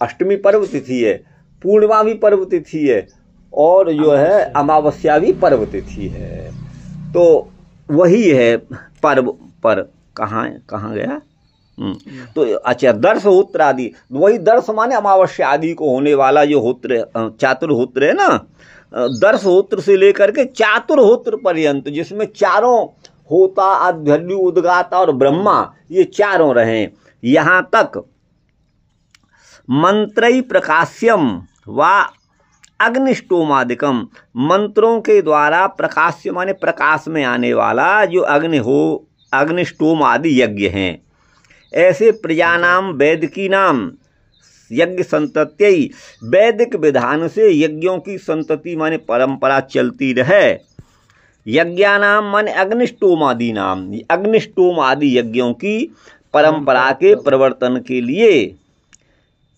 अष्टमी पर्व तिथि है, पूर्णिमा भी पर्व तिथि है, और जो है अमावस्या भी पर्व तिथि है। तो वही है पर्व पर, कहाँ गया। तो अच्छा, दर्श होत्र आदि, वही दर्श माने अमावस्या आदि को होने वाला जो होत्र, चातुर्होत्र है ना, दर्श होत्र से लेकर के चातुर्होत्र पर्यंत, जिसमें चारों होता, अध्वर्यु, उद्गाता और ब्रह्मा, ये चारों रहें, यहाँ तक मंत्रई प्रकाश्यम व अग्निष्टोमादिकम, मंत्रों के द्वारा प्रकाश्य माने प्रकाश में आने वाला जो अग्निष्टोम आदि यज्ञ हैं। ऐसे प्रजानाम वैदिकी नाम यज्ञ संतत्यई, वैदिक विधान से यज्ञों की संतति माने परंपरा चलती रहे। यज्ञानाम माने अग्निष्टोम आदि नाम, अग्निष्टोम आदि यज्ञों की परंपरा के प्रवर्तन के लिए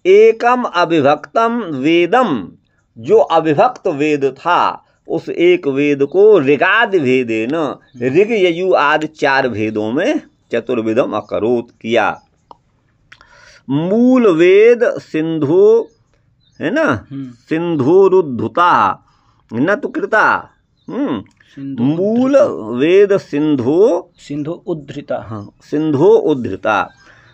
एकम अविभक्तम वेदम, जो अविभक्त वेद था उस एक वेद को ऋगादि भेदेन, ऋग यजु आदि 4 भेदों में चतुर्विधम अकरोत किया। मूल वेद सिंधु है ना, सिंधुरुद्धुता न तो कृता, मूल वेद सिंधु उद्धृता, हाँ, सिंधु उद्धृता,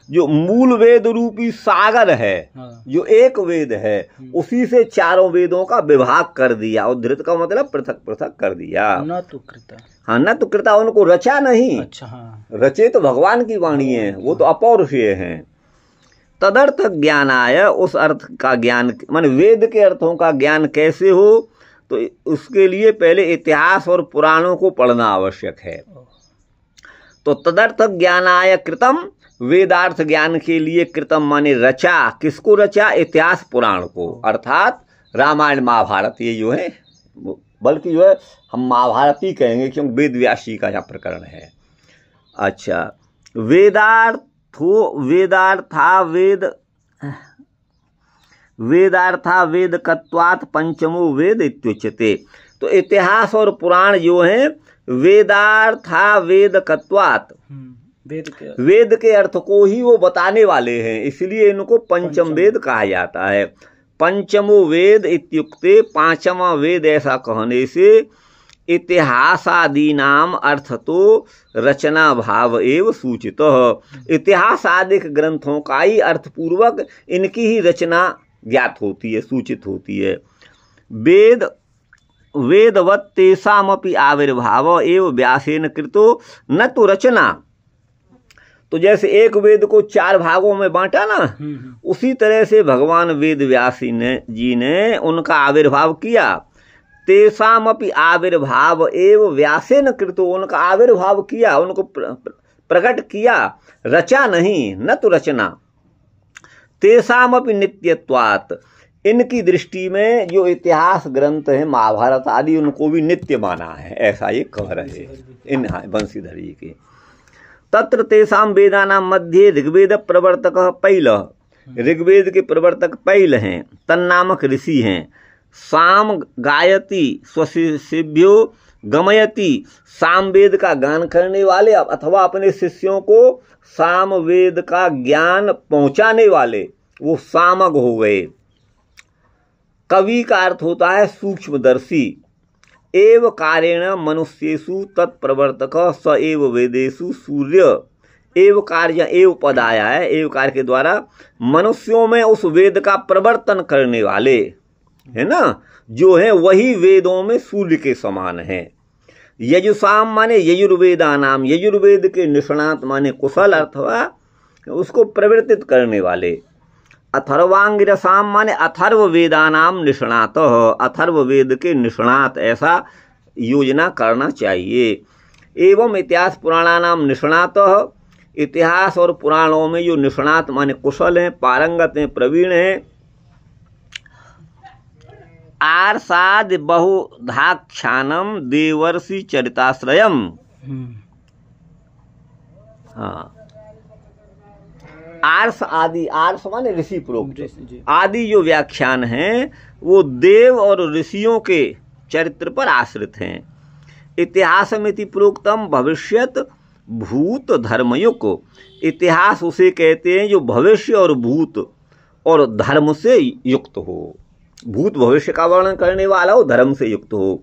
जो मूल वेद रूपी सागर है, जो एक वेद है, उसी से चारों वेदों का विभाग कर दिया। उद्धृत का मतलब पृथक पृथक कर दिया। न तो कृता, हाँ, न तो कृता, उनको रचा नहीं। अच्छा, हाँ। रचे तो भगवान की वाणी है, वो तो अपौरुषेय है। तदर्थ ज्ञानाय, उस अर्थ का ज्ञान माने वेद के अर्थों का ज्ञान कैसे हो, तो उसके लिए पहले इतिहास और पुराणों को पढ़ना आवश्यक है। तो तदर्थ ज्ञानाय कृतम, वेदार्थ ज्ञान के लिए कृतम माने रचा, किसको रचा, इतिहास पुराण को, अर्थात रामायण महाभारत, ये जो है, बल्कि जो है हम महाभारत ही कहेंगे क्योंकि वेद व्यासी का यहाँ प्रकरण है। अच्छा, वेदार्था वेद कत्वात् पंचमो वेद इत्युच्यते, तो इतिहास और पुराण जो हैं वेदार्था वेदकत्वात्, वेद के अर्थ को ही वो बताने वाले हैं, इसलिए इनको पंचम वेद कहा जाता है। पंचमो वेद इत्युक्ते, पांचवा वेद ऐसा कहने से इतिहासादि नाम अर्थ तो रचना भाव एवं सूचित। इतिहास आदि ग्रंथों का ही अर्थ पूर्वक इनकी ही रचना ज्ञात होती है, सूचित होती है। वेद वेदवत् तेषामपि आविर्भाव एवं व्यासेन कृतो न तो रचना। तो जैसे एक वेद को 4 भागों में बांटा ना, उसी तरह से भगवान वेद व्यास जी ने उनका आविर्भाव किया। तेषामपि आविर्भाव एवं व्यासेन कृतो, उनका आविर्भाव किया, उनको प्रकट किया, रचा नहीं, न तो रचना। तेषामपि नित्यत्वात्, इनकी दृष्टि में जो इतिहास ग्रंथ है महाभारत आदि उनको भी नित्य माना है, ऐसा ये कह रहे हैं इन बंशीधर जी के। तत्र तेषां वेदानां मध्ये ऋग्वेद प्रवर्तक पैल, ऋग्वेद के प्रवर्तक पैल हैं, तन्नामक ऋषि हैं। साम गायति स्वशिष्यो गमयति, सामवेद का गान करने वाले अथवा अपने शिष्यों को सामवेद का ज्ञान पहुंचाने वाले, वो सामग हो गए। कवि का अर्थ होता है सूक्ष्मदर्शी। एव कारेण मनुष्येषु तत्प्रवर्तक स एव वेदेषु सूर्य। एव कार्य एव पद आया है, एव कार्य के द्वारा मनुष्यों में उस वेद का प्रवर्तन करने वाले है ना, जो है वही वेदों में सूर्य के समान है। यजुषाम माने यजुर्वेदा नाम, यजुर्वेद के निष्णात माने कुशल अथवा उसको प्रवर्तित करने वाले। अथर्वांगिरसाम माने अथर्व वेदा नाम निष्णात, अथर्व वेद के निष्णात, ऐसा योजना करना चाहिए। एवं इतिहास पुराणानाम निष्णात, इतिहास और पुराणों में जो निष्णात माने कुशल हैं, पारंगत हैं, प्रवीण हैं। आर्षाद बहुधाख्यानम देवर्षि चरिताश्रयम, हाँ, आर्ष आदि, आर्ष माने ऋषि प्रोक्त, आदि जो व्याख्यान हैं वो देव और ऋषियों के चरित्र पर आश्रित हैं। इतिहासमिति प्रोक्तम भविष्यत भूत धर्मयुक्त, इतिहास उसे कहते हैं जो भविष्य और भूत और धर्म से युक्त हो, भूत भविष्य का वर्णन करने वाला हो, धर्म से युक्त हो।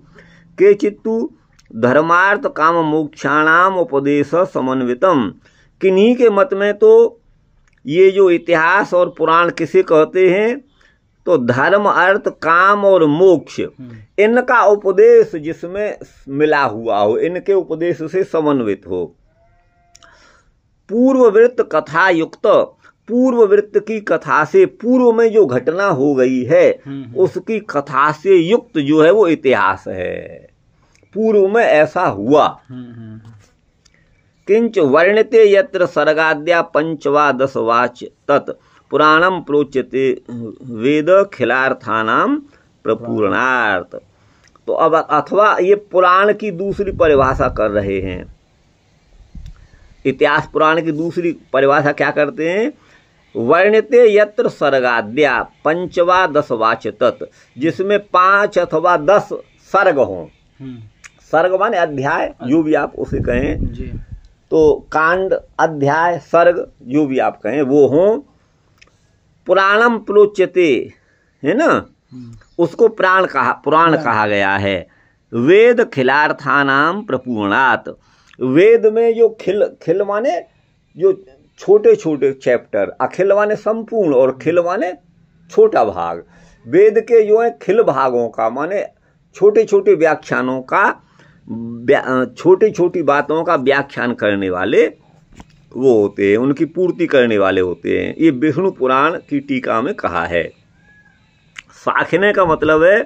के चित्तु धर्मार्थ काम मोक्षाणाम उपदेश समन्वितम, किन्हीं के मत में तो ये जो इतिहास और पुराण किसे कहते हैं, तो धर्म अर्थ काम और मोक्ष इनका उपदेश जिसमें मिला हुआ हो, इनके उपदेश से समन्वित हो। पूर्ववृत्त कथा युक्त, पूर्ववृत्त की कथा से, पूर्व में जो घटना हो गई है उसकी कथा से युक्त जो है वो इतिहास है, पूर्व में ऐसा हुआ। किंच वर्णिते यत्र सर्गाद्या पंचवा दशवाच तत् पुराणम प्रोच्यते वेद खिलार्थानाम प्रपूर्णार्थ। तो अब अथवा ये पुराण की दूसरी परिभाषा कर रहे हैं, इतिहास पुराण की दूसरी परिभाषा क्या करते हैं, वर्णिते यत्र सर्गाद्या पंचवा दशवाच तत्, जिसमें 5 अथवा 10 सर्ग हों, सर्ग माने अध्याय जो भी आप उसे कहें, तो कांड अध्याय सर्ग जो भी आप कहें वो हों। पुराणम प्रोच्यते है ना, उसको पुराण कहा गया है। वेद खिलार्थानाम प्रपूर्णात्, वेद में जो खिल माने जो छोटे छोटे चैप्टर, अखिल माने संपूर्ण और खिल माने छोटा भाग, वेद के जो है खिल भागों का माने छोटे छोटे व्याख्यानों का, छोटी छोटी बातों का व्याख्यान करने वाले वो होते हैं, उनकी पूर्ति करने वाले होते हैं। ये विष्णु पुराण की टीका में कहा है। शाखने का मतलब है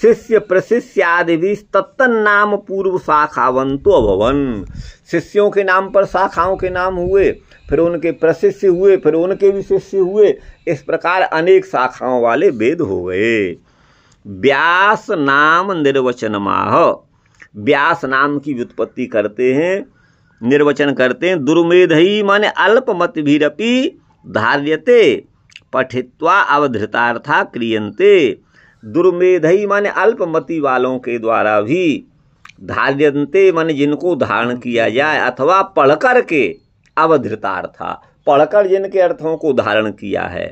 शिष्य प्रशिष्यादि भी तत्तन्नाम पूर्व शाखावंतो अभवन, शिष्यों के नाम पर शाखाओं के नाम हुए, फिर उनके प्रशिष्य हुए, फिर उनके भी शिष्य हुए, इस प्रकार अनेक शाखाओं वाले वेद हो गए। व्यास नाम निर्वचनमाह, व्यास नाम की व्युत्पत्ति करते हैं, निर्वचन करते हैं। दुर्मेधई माने अल्पमत भीरपि धार्यते पठित्वा अवधृतार्था क्रियन्ते, दुर्मेधई माने अल्पमति वालों के द्वारा भी, धार्यन्ते माने जिनको धारण किया जाए, अथवा पढ़कर के, अवधृतार्था पढ़कर जिनके अर्थों को धारण किया है,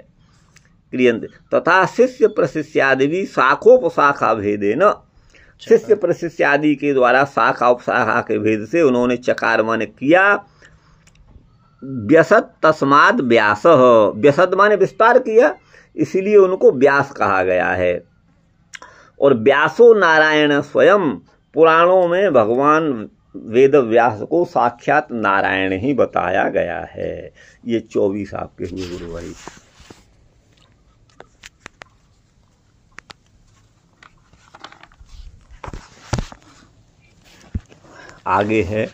क्रियन्ते तथा शिष्य प्रशिष्यादि भी शाखोपशाखा भेदेन, शिष्य प्रशिष्यादि के द्वारा शाखा उपशाखा के भेद से उन्होंने चकार माने किया। व्यसत तस्माद व्यास, व्यसत माने विस्तार किया, इसीलिए उनको व्यास कहा गया है। और व्यासो नारायण स्वयं, पुराणों में भगवान वेद व्यास को साक्षात नारायण ही बताया गया है। ये 24 आपके हुए गुरु भाई। आगे है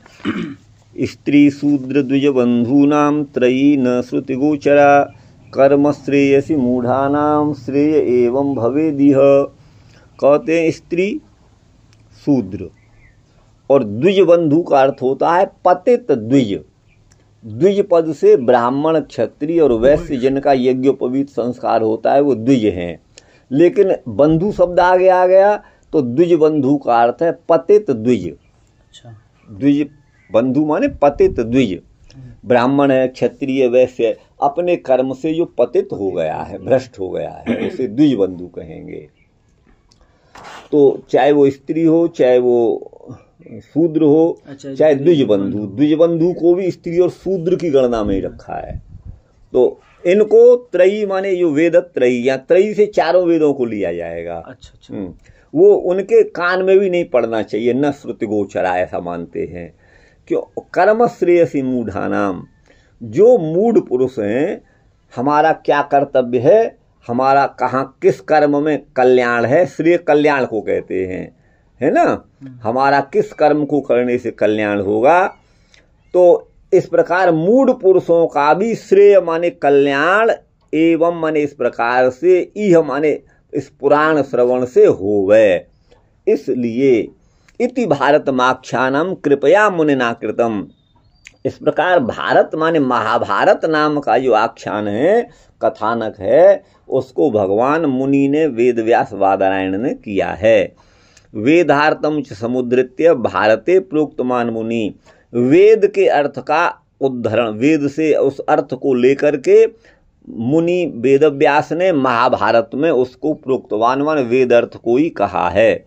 स्त्री शूद्र द्विज बंधूनाम त्रयी न श्रुति गोचरा, कर्म श्रेयसी मूढ़ानाम श्रेय एवं भवेदिह। कहते हैं स्त्री शूद्र और द्विज बंधु का अर्थ होता है पतित द्विज। द्विज पद से ब्राह्मण क्षत्रिय और वैश्य जिनका यज्ञोपवीत संस्कार होता है वो द्विज हैं, लेकिन बंधु शब्द आगे आ गया तो द्विज बंधु का अर्थ है पतित द्विज।
अच्छा,
द्विज बंधु माने पतित द्विज, ब्राह्मण है क्षत्रिय वैश्य अपने कर्म से जो पतित हो गया है, भ्रष्ट हो गया है, उसे द्विज बंधु कहेंगे। तो चाहे वो स्त्री हो, चाहे वो शूद्र हो, चाहे द्विज बंधु, द्विज बंधु को भी स्त्री और शूद्र की गणना में ही रखा है। तो इनको त्रयी माने जो वेद त्रयी, या त्रयी से चारों वेदों को लिया जाएगा।
अच्छा।
वो उनके कान में भी नहीं पड़ना चाहिए, न श्रुति गोचरा, ऐसा मानते हैं। क्यों? कर्म श्रेयसी मूढ़ानाम, जो मूढ़ पुरुष हैं, हमारा क्या कर्तव्य है, हमारा कहाँ किस कर्म में कल्याण है, श्रेय कल्याण को कहते हैं, है ना, हमारा किस कर्म को करने से कल्याण होगा। तो इस प्रकार मूढ़ पुरुषों का भी श्रेय माने कल्याण, एवं माने इस प्रकार से, इह माने इस पुराण श्रवण से होवे। इसलिए इति भारत माख्यानम कृपया मुनिना कृतम, इस प्रकार भारत माने महाभारत नाम का जो आख्यान है, कथानक है, उसको भगवान मुनि ने वेदव्यास वादरायण ने किया है। वेदार्थम च समुद्रित्य भारते प्रोक्तमान मुनि, वेद के अर्थ का उद्धरण, वेद से उस अर्थ को लेकर के मुनि वेदव्यास ने महाभारत में उसको प्रोक्तवान मान वेद अर्थ को ही कहा है।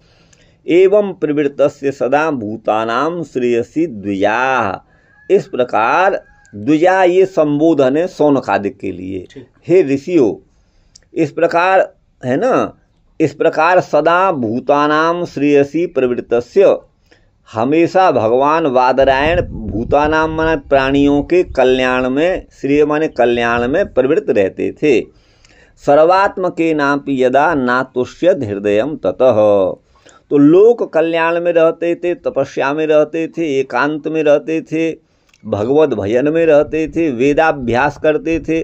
एवं प्रवृत्तस्य सदा भूतानाम श्रेयसी द्विजा, इस प्रकार द्विजा ये संबोधन है शौनकादिक के लिए। हे ऋषियों, इस प्रकार है ना, इस प्रकार सदा भूतानाम श्रेयसी प्रवृत्तस्य, हमेशा भगवान वादरायण भूतानाम माने प्राणियों के कल्याण में, श्रेय माने कल्याण में प्रवृत्त रहते थे। सर्वात्मके नापि यदा नातुष्यद हृदयम ततः, तो लोक कल्याण में रहते थे, तपस्या में रहते थे, एकांत में रहते थे, भगवत भजन में रहते थे, वेदाभ्यास करते थे।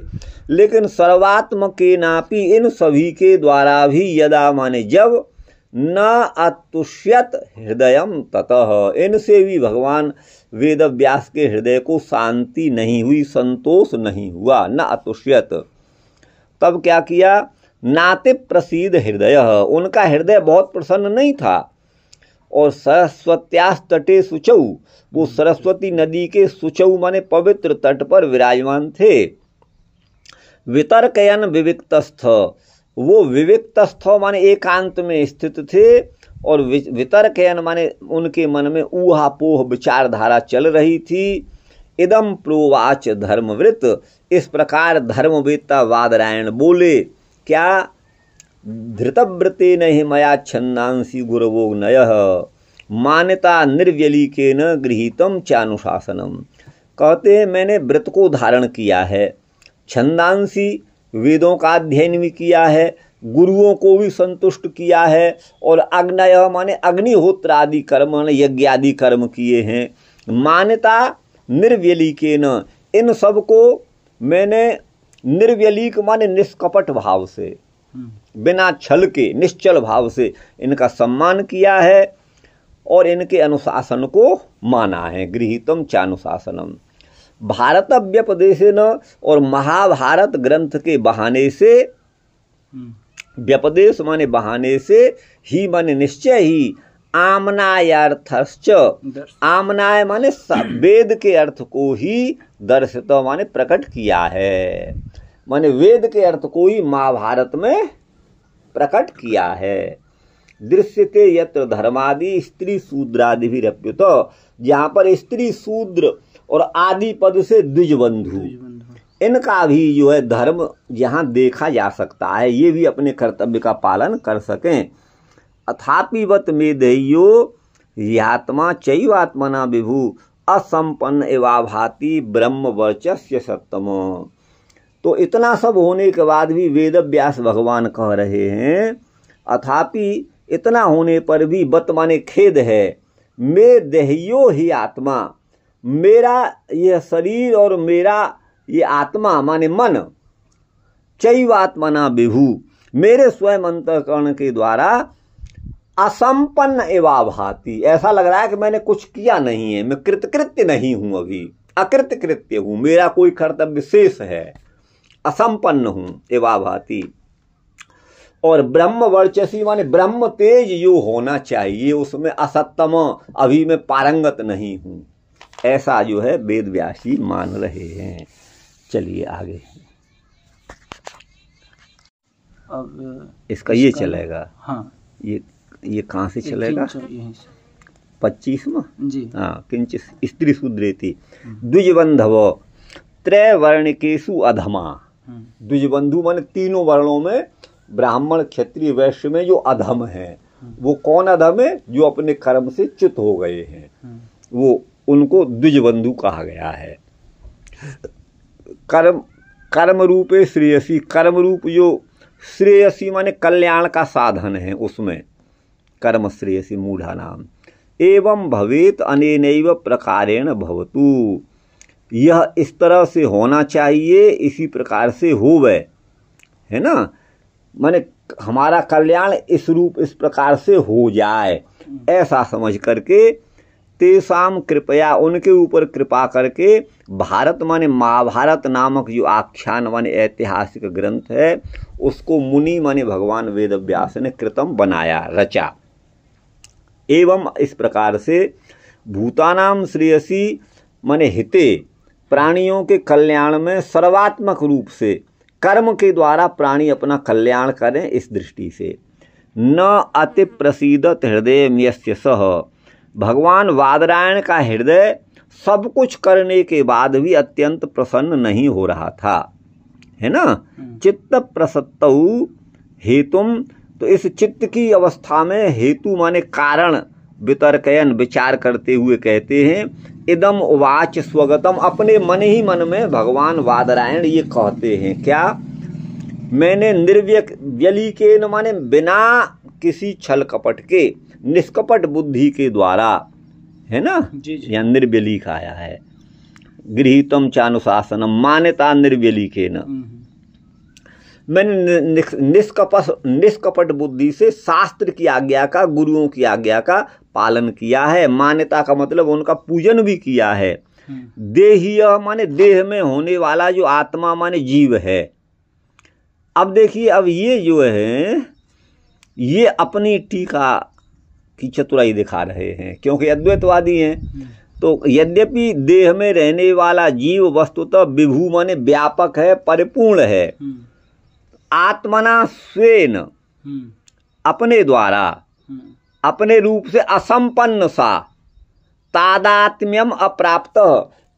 लेकिन सर्वात्मके नापि, इन सभी के द्वारा भी, यदा माने जब, न अतुष्यत हृदयम ततः, इनसे भी भगवान वेदव्यास के हृदय को शांति नहीं हुई, संतोष नहीं हुआ, न अतुष्यत। तब क्या किया? नाति प्रसीद हृदय, उनका हृदय बहुत प्रसन्न नहीं था। और सरस्वत्यास तटे सुचौ, वो सरस्वती नदी के सुचौ माने पवित्र तट पर विराजमान थे। वितर्कयन विविक्तस्थ, वो विविक्तस्थ माने एकांत में स्थित थे, और वितर्कयन माने उनके मन में ऊहापोह विचारधारा चल रही थी। इदम प्रोवाच धर्मवृत, इस प्रकार धर्मवेत्ता वादरायण बोले, क्या? धृतव्रते न मया छन्दांसी गुरवो नयः, मान्यता निर्व्यलीकेन गृहीतम चानुशासनम। कहते हैं मैंने व्रत को धारण किया है, छंदांसी वेदों का अध्ययन भी किया है, गुरुओं को भी संतुष्ट किया है, और अग्नय माने अग्निहोत्र आदि कर्म माने यज्ञ आदि कर्म किए हैं। मान्यता निर्व्यलीकेन, इन सब को मैंने निर्व्यलीक माने निष्कपट भाव से, बिना छल के निश्चल भाव से इनका सम्मान किया है और इनके अनुशासन को माना है। गृहीतम चानुशासनम, भारत व्यपदेशेन, और महाभारत ग्रंथ के बहाने से व्यपदेश माने बहाने से, ही माने निश्चय ही, आमनायार्थश्च, आमनाय माने वेद के अर्थ को ही, दर्शित माने प्रकट किया है, माने वेद के अर्थ को ही महाभारत में प्रकट किया है। दृश्यते यत्र धर्मादि स्त्री शूद्रादि भी रप्युत, जहां पर स्त्री शूद्र और आदि पद से द्विजबंधु, इनका भी जो है धर्म जहां देखा जा सकता है, ये भी अपने कर्तव्य का पालन कर सकें। अथापि वत मेधेयो यात्मा चैवात्मना विभु असंपन्न एवाभाति ब्रह्म वर्चस्य सत्तम। तो इतना सब होने के बाद भी वेद व्यास भगवान कह रहे हैं, अथापि इतना होने पर भी बत माने खेद है, मैं देहियो ही आत्मा, मेरा यह शरीर और मेरा ये आत्मा माने मन, चैवात्मना विभु, मेरे स्वयं अंतःकरण के द्वारा असंपन्न एवाभाति, ऐसा लग रहा है कि मैंने कुछ किया नहीं है, मैं कृतकृत्य नहीं हूं, अभी अकृतकृत्य हूं, मेरा कोई कर्तव्य शेष है, असंपन्न हूं एवाभाति। और ब्रह्म वर्चसी माने ब्रह्म तेज जो होना चाहिए उसमें असत्तम, अभी मैं पारंगत नहीं हूं, ऐसा जो है वेद व्यासी मान रहे हैं। चलिए आगे,
अब
इसका ये चलेगा।
हाँ,
ये कहाँ से चलेगा? 25वां
जी।
हाँ, किंचित स्त्री शूद्रेति द्विजबंधव त्रैवर्णिकेषु अधमा। द्विजबंधु माने तीनों वर्णों में, ब्राह्मण क्षत्रिय वैश्य में जो अधम है, वो कौन अधम है? जो अपने कर्म से च्युत हो गए हैं, वो उनको द्विजबंधु कहा गया है। कर्म रूपे श्रेयसी, कर्म रूप जो श्रेयसी माने कल्याण का साधन है, उसमें कर्म श्रेयसी मूढ़ा नाम। एवं भवेत अनेनैव प्रकारेण भवतु, यह इस तरह से होना चाहिए, इसी प्रकार से होवे, है ना, माने हमारा कल्याण इस रूप इस प्रकार से हो जाए, ऐसा समझ करके तेसाम कृपया, उनके ऊपर कृपा करके, भारत माने महाभारत नामक जो आख्यान माने ऐतिहासिक ग्रंथ है, उसको मुनि माने भगवान वेद व्यास ने कृतम बनाया, रचा। एवं इस प्रकार से भूतानाम श्रेयसी माने हिते, प्राणियों के कल्याण में सर्वात्मक रूप से कर्म के द्वारा प्राणी अपना कल्याण करें, इस दृष्टि से। न अति प्रसीदत हृदय यस्य सह, भगवान वादरायण का हृदय सब कुछ करने के बाद भी अत्यंत प्रसन्न नहीं हो रहा था, है ना। चित्त प्रसत्तौ हेतुम, तो इस चित्त की अवस्था में हेतु माने कारण, वितर्कयन विचार करते हुए कहते हैं, इदम उवाच स्वगतम, अपने मन ही मन में भगवान वादरायण ये कहते हैं, क्या? मैंने निर्व्यलीकेन माने बिना किसी छल कपट के, निष्कपट बुद्धि के द्वारा, है ना, या निर्व्यलीक आया है, गृहीतम चानुशासनम, मान्यता निर्व्यलीकेन, मैंने निष्कपट बुद्धि से शास्त्र की आज्ञा का, गुरुओं की आज्ञा का पालन किया है। मान्यता का मतलब उनका पूजन भी किया है। देहीय माने देह में होने वाला जो आत्मा माने जीव है। अब देखिए, अब ये जो है ये अपनी टीका की चतुराई दिखा रहे हैं, क्योंकि अद्वैतवादी हैं। तो यद्यपि देह में रहने वाला जीव वस्तुतः विभू माने व्यापक है, परिपूर्ण है, आत्मना स्वेन अपने द्वारा, अपने रूप से असंपन्न सा, तादात्म्यम अप्राप्त,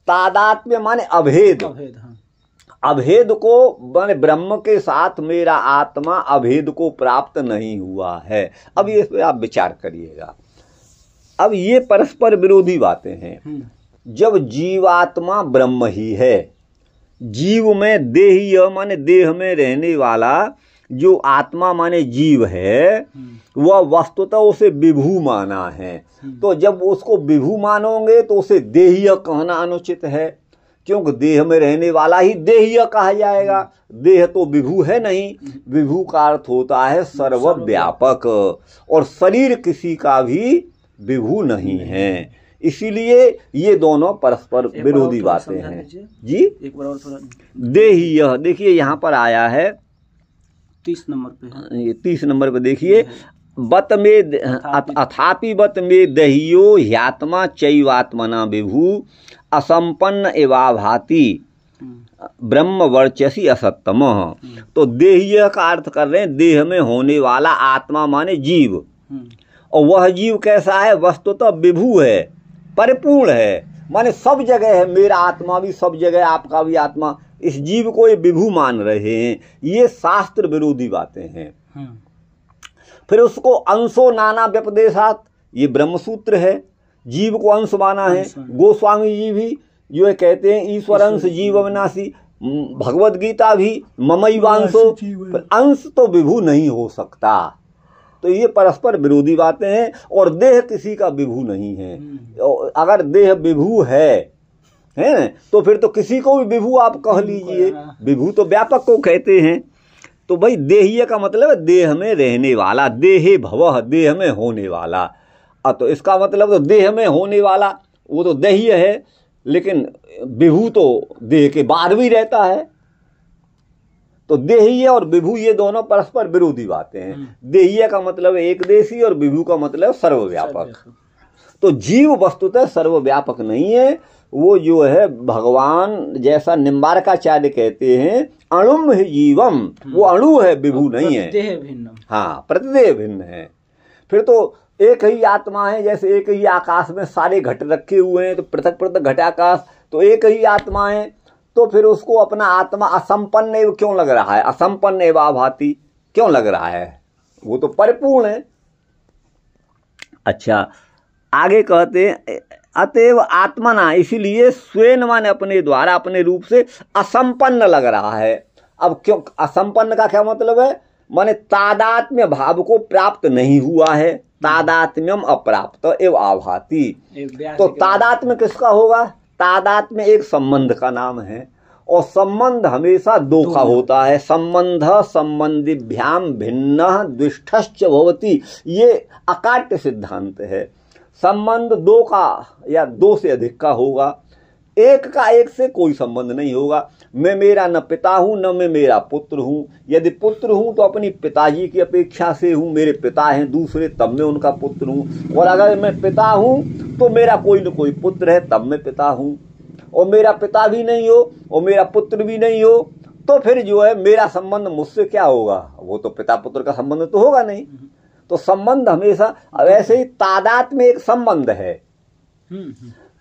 तादात्म्य माने अभेद, अभेद को माने ब्रह्म के साथ मेरा आत्मा अभेद को प्राप्त नहीं हुआ है। अब ये पे आप विचार करिएगा। अब ये परस्पर विरोधी बातें हैं। जब जीवात्मा ब्रह्म ही है, जीव में देहीय माने देह में रहने वाला जो आत्मा माने जीव है, वह वस्तुतः उसे विभू माना है। तो जब उसको विभू मानोगे तो उसे देहीय कहना अनुचित है, क्योंकि देह में रहने वाला ही देहीय कहा जाएगा। देह तो विभू है नहीं, विभू का अर्थ होता है सर्वव्यापक, और शरीर किसी का भी विभू नहीं है। इसीलिए ये दोनों परस्पर विरोधी बातें हैं। जी,
एक बार और थोड़ा
देहीय, देखिए यहाँ पर आया है
30 नंबर पे है।
ये 30 नंबर पे देखिए, बत में अथापि बत में दहियो ह्यात्मा चैवात्मना विभु असंपन्न एवा भाति ब्रह्म वर्चसी असत्तम। तो देहीय का अर्थ कर रहे हैं देह में होने वाला, आत्मा माने जीव, और वह जीव कैसा है? वस्तुतः विभु है, परिपूर्ण है, माने सब जगह है। मेरा आत्मा भी सब जगह, आपका भी आत्मा, इस जीव को ये विभु मान रहे हैं। ये शास्त्र विरोधी बातें हैं। फिर उसको अंशो नाना व्यपदेशात, ये ब्रह्मसूत्र है, जीव को अंश माना है। गोस्वामी जी भी जो है कहते हैं ईश्वर अंश जीव अविनाशी, भगवत गीता भी ममैवांशो, अंश तो विभु नहीं हो सकता। तो ये परस्पर विरोधी बातें हैं, और देह किसी का विभु नहीं है। अगर देह विभु है तो फिर तो किसी को भी विभु आप कह लीजिए, विभु तो व्यापक को कहते हैं। तो भाई देहीय का मतलब है देह में रहने वाला, देहे भवः, देह में होने वाला। तो इसका मतलब तो देह में होने वाला वो तो देहीय है, लेकिन विभु तो देह के बाहर भी रहता है। तो देहीय और विभु ये दोनों परस्पर विरोधी बातें हैं। देहीय का मतलब एक देशी और विभु का मतलब सर्वव्यापक। तो जीव वस्तुतः सर्वव्यापक नहीं है, वो जो है भगवान जैसा निम्बारकाचार्य कहते हैं अणुम ही जीवम, वो अणु है, विभु नहीं है। हाँ, प्रतिदेह भिन्न है। फिर तो एक ही आत्मा है, जैसे एक ही आकाश में सारे घट रखे हुए हैं, तो पृथक पृथक घटाकाश, तो एक ही आत्मा है, तो फिर उसको अपना आत्मा असंपन्न एवं क्यों लग रहा है? असंपन्न एवं भाति क्यों लग रहा है? वो तो परिपूर्ण है। अच्छा, आगे कहते हैं अतएव आत्मना, इसीलिए स्वयं माने अपने द्वारा, अपने रूप से असंपन्न लग रहा है। अब क्यों असंपन्न का क्या मतलब है? माने तादात्म्य भाव को प्राप्त नहीं हुआ है, तादात्म्यम अप्राप्त एवं आभाति। तो तादात्म्य किसका होगा? तादात्म्य एक संबंध का नाम है, और संबंध हमेशा दो का होता है। संबंध संबंधिभ्याम भिन्न द्विष्ठश्च भवति, ये अकाट्य सिद्धांत है। संबंध दो का या दो से अधिक का होगा, एक का एक से कोई संबंध नहीं होगा। मैं मेरा न पिता हूं न मैं मेरा पुत्र हूं। यदि पुत्र हूं तो अपनी पिताजी की अपेक्षा से हूं, मेरे पिता हैं दूसरे तब मैं उनका पुत्र हूं। और अगर मैं पिता हूं तो मेरा कोई न कोई पुत्र है तब मैं पिता हूं। और मेरा पिता भी नहीं हो और मेरा पुत्र भी नहीं हो, तो फिर जो है मेरा संबंध मुझसे क्या होगा? वो तो पिता पुत्र का संबंध तो होगा नहीं। तो संबंध हमेशा, वैसे ही तादात्म्य एक संबंध है।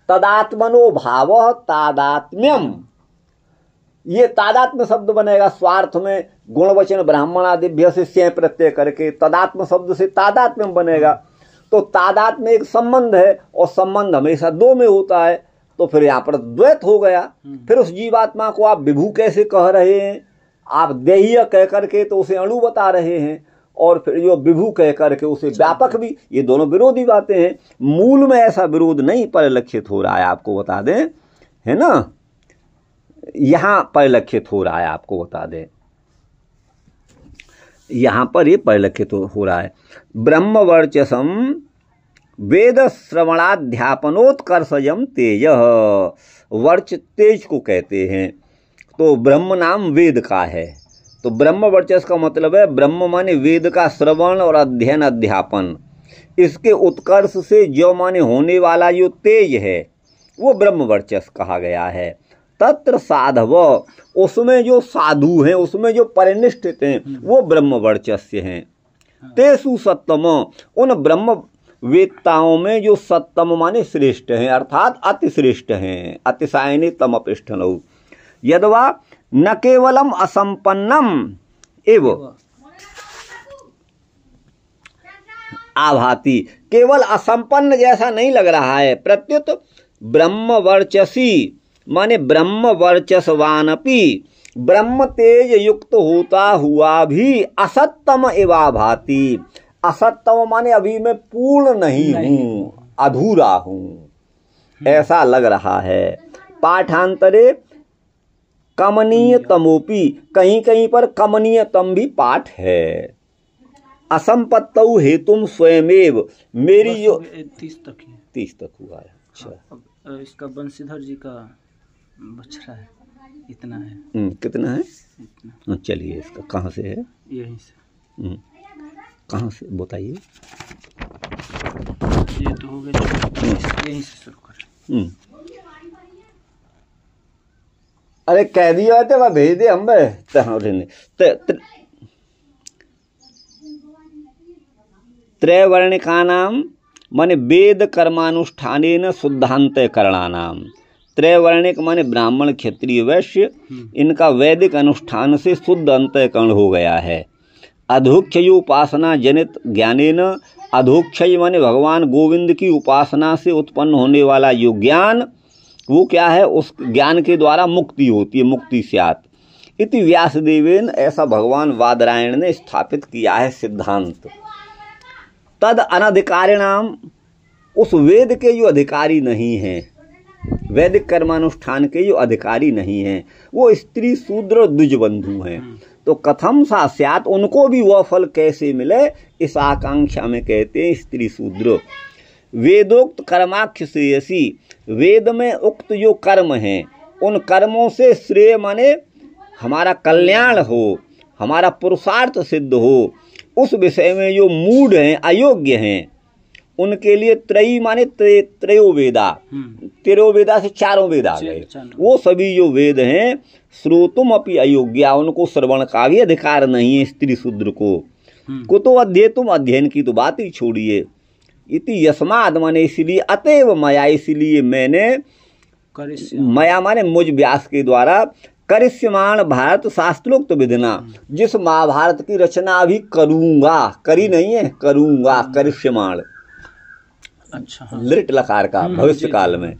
तदात्मनो भाव तादात्म्यम, ये तादात्म्य शब्द बनेगा। स्वार्थ में गुण वचन ब्राह्मण आदिभ्य से स्यं प्रत्यय करके तदात्म शब्द से तादात्म्यम बनेगा। तो तादात्म्य एक संबंध है, और संबंध हमेशा दो में होता है। तो फिर यहाँ पर द्वैत हो गया। फिर उस जीवात्मा को आप विभु कैसे कह रहे हैं? आप देहीय कह करके तो उसे अणु बता रहे हैं, और फिर जो विभु कह करके उसे व्यापक भी। ये दोनों विरोधी बातें हैं। मूल में ऐसा विरोध नहीं परिलक्षित हो रहा है, आपको बता दें, है ना। यहां परिलक्षित हो रहा है, आपको बता दें, यहां पर ये परिलक्षित हो रहा है। ब्रह्म वर्चसम वेद श्रवणाध्यापनोत्कर्षजम तेज, वर्च तेज को कहते हैं। तो ब्रह्म नाम वेद का है। तो ब्रह्म वर्चस का मतलब है ब्रह्म माने वेद का श्रवण और अध्ययन अध्यापन, इसके उत्कर्ष से जो माने होने वाला जो तेज है वो ब्रह्म वर्चस कहा गया है। तत्र साधव, उसमें जो साधु हैं, उसमें जो परिनिष्ठित हैं, वो ब्रह्म वर्चस्य हैं। तेसु सत्तम, उन ब्रह्म वेत्ताओं में जो सत्तम माने श्रेष्ठ हैं, अर्थात अतिश्रेष्ठ हैं। अतिशायने तम अपिष्ठनौ यदवा न केवलम असंपन्नम एव आभाति, केवल असंपन्न जैसा नहीं लग रहा है। प्रत्युत ब्रह्म वर्चसी माने ब्रह्म वर्चस्वानपि, ब्रह्म तेज युक्त होता हुआ भी असत्तम एवा भाति। असत्तम माने अभी मैं पूर्ण नहीं हूं, अधूरा हूं, ऐसा लग रहा है। पाठांतरे कमनीय तमोपि, कहीं कहीं पर कमनीय तम भी पाठ है। असंपत्तौ हेतुम स्वयमेव, मेरी जो 30 तक हुआ है। अच्छा,
इसका बंशीधर जी का बछड़ा है। इतना है।
कितना है?
इतना।
चलिए, इसका कहाँ से है?
यहीं से।
कहाँ से बताइए?
ये तो हो गया, यहीं से शुरू कर।
अरे कह दिया थे, वह भेज दे हम त्रैवर्णिकानाम माने वेद कर्मानुष्ठानेन शुद्धांतकरणानाम। त्रैवर्णिक माने ब्राह्मण क्षत्रिय वैश्य, इनका वैदिक अनुष्ठान से शुद्ध अंतःकरण हो गया है। अधोक्षय उपासना जनित ज्ञानेन, अधोक्षय माने भगवान गोविंद की उपासना से उत्पन्न होने वाला जो ज्ञान, वो क्या है? उस ज्ञान के द्वारा मुक्ति होती है, मुक्ति स्यात् इति व्यासदेवेन, ऐसा भगवान वादरायण ने स्थापित किया है सिद्धांत। तद अनधिकारिणाम, उस वेद के जो अधिकारी नहीं हैं, वैदिक कर्मानुष्ठान के जो अधिकारी नहीं हैं, वो स्त्री शूद्र द्विजबंधु हैं। तो कथम सा स्यात्, उनको भी वह फल कैसे मिले, इस आकांक्षा में कहते हैं स्त्री शूद्र। वेदोक्त कर्माख्य श्रेयसी, वेद में उक्त जो कर्म हैं, उन कर्मों से श्रेय माने हमारा कल्याण हो, हमारा पुरुषार्थ सिद्ध हो, उस विषय में जो मूढ़ हैं, अयोग्य हैं, उनके लिए त्रयी माने त्रयो वेदा, तेरो वेदा से चारों वेद आ गए। वो सभी जो वेद हैं, श्रोतुम अपि अयोग्या, उनको श्रवण का भी अधिकार नहीं है स्त्री शूद्र को। कुतो अध्येतुम, अध्ययन की तो बात ही छोड़िए। इति यस्माद माने इसलिए, अतएव मया, इसलिए मैंने, मया माने मुझ व्यास के द्वारा, करिष्यमाण भारत शास्त्रोक्त विधिना, जिस महाभारत की रचना अभी करूंगा, करी नहीं है, करूंगा, करिष्यमाण।
अच्छा,
लिट लकार का भविष्य काल में,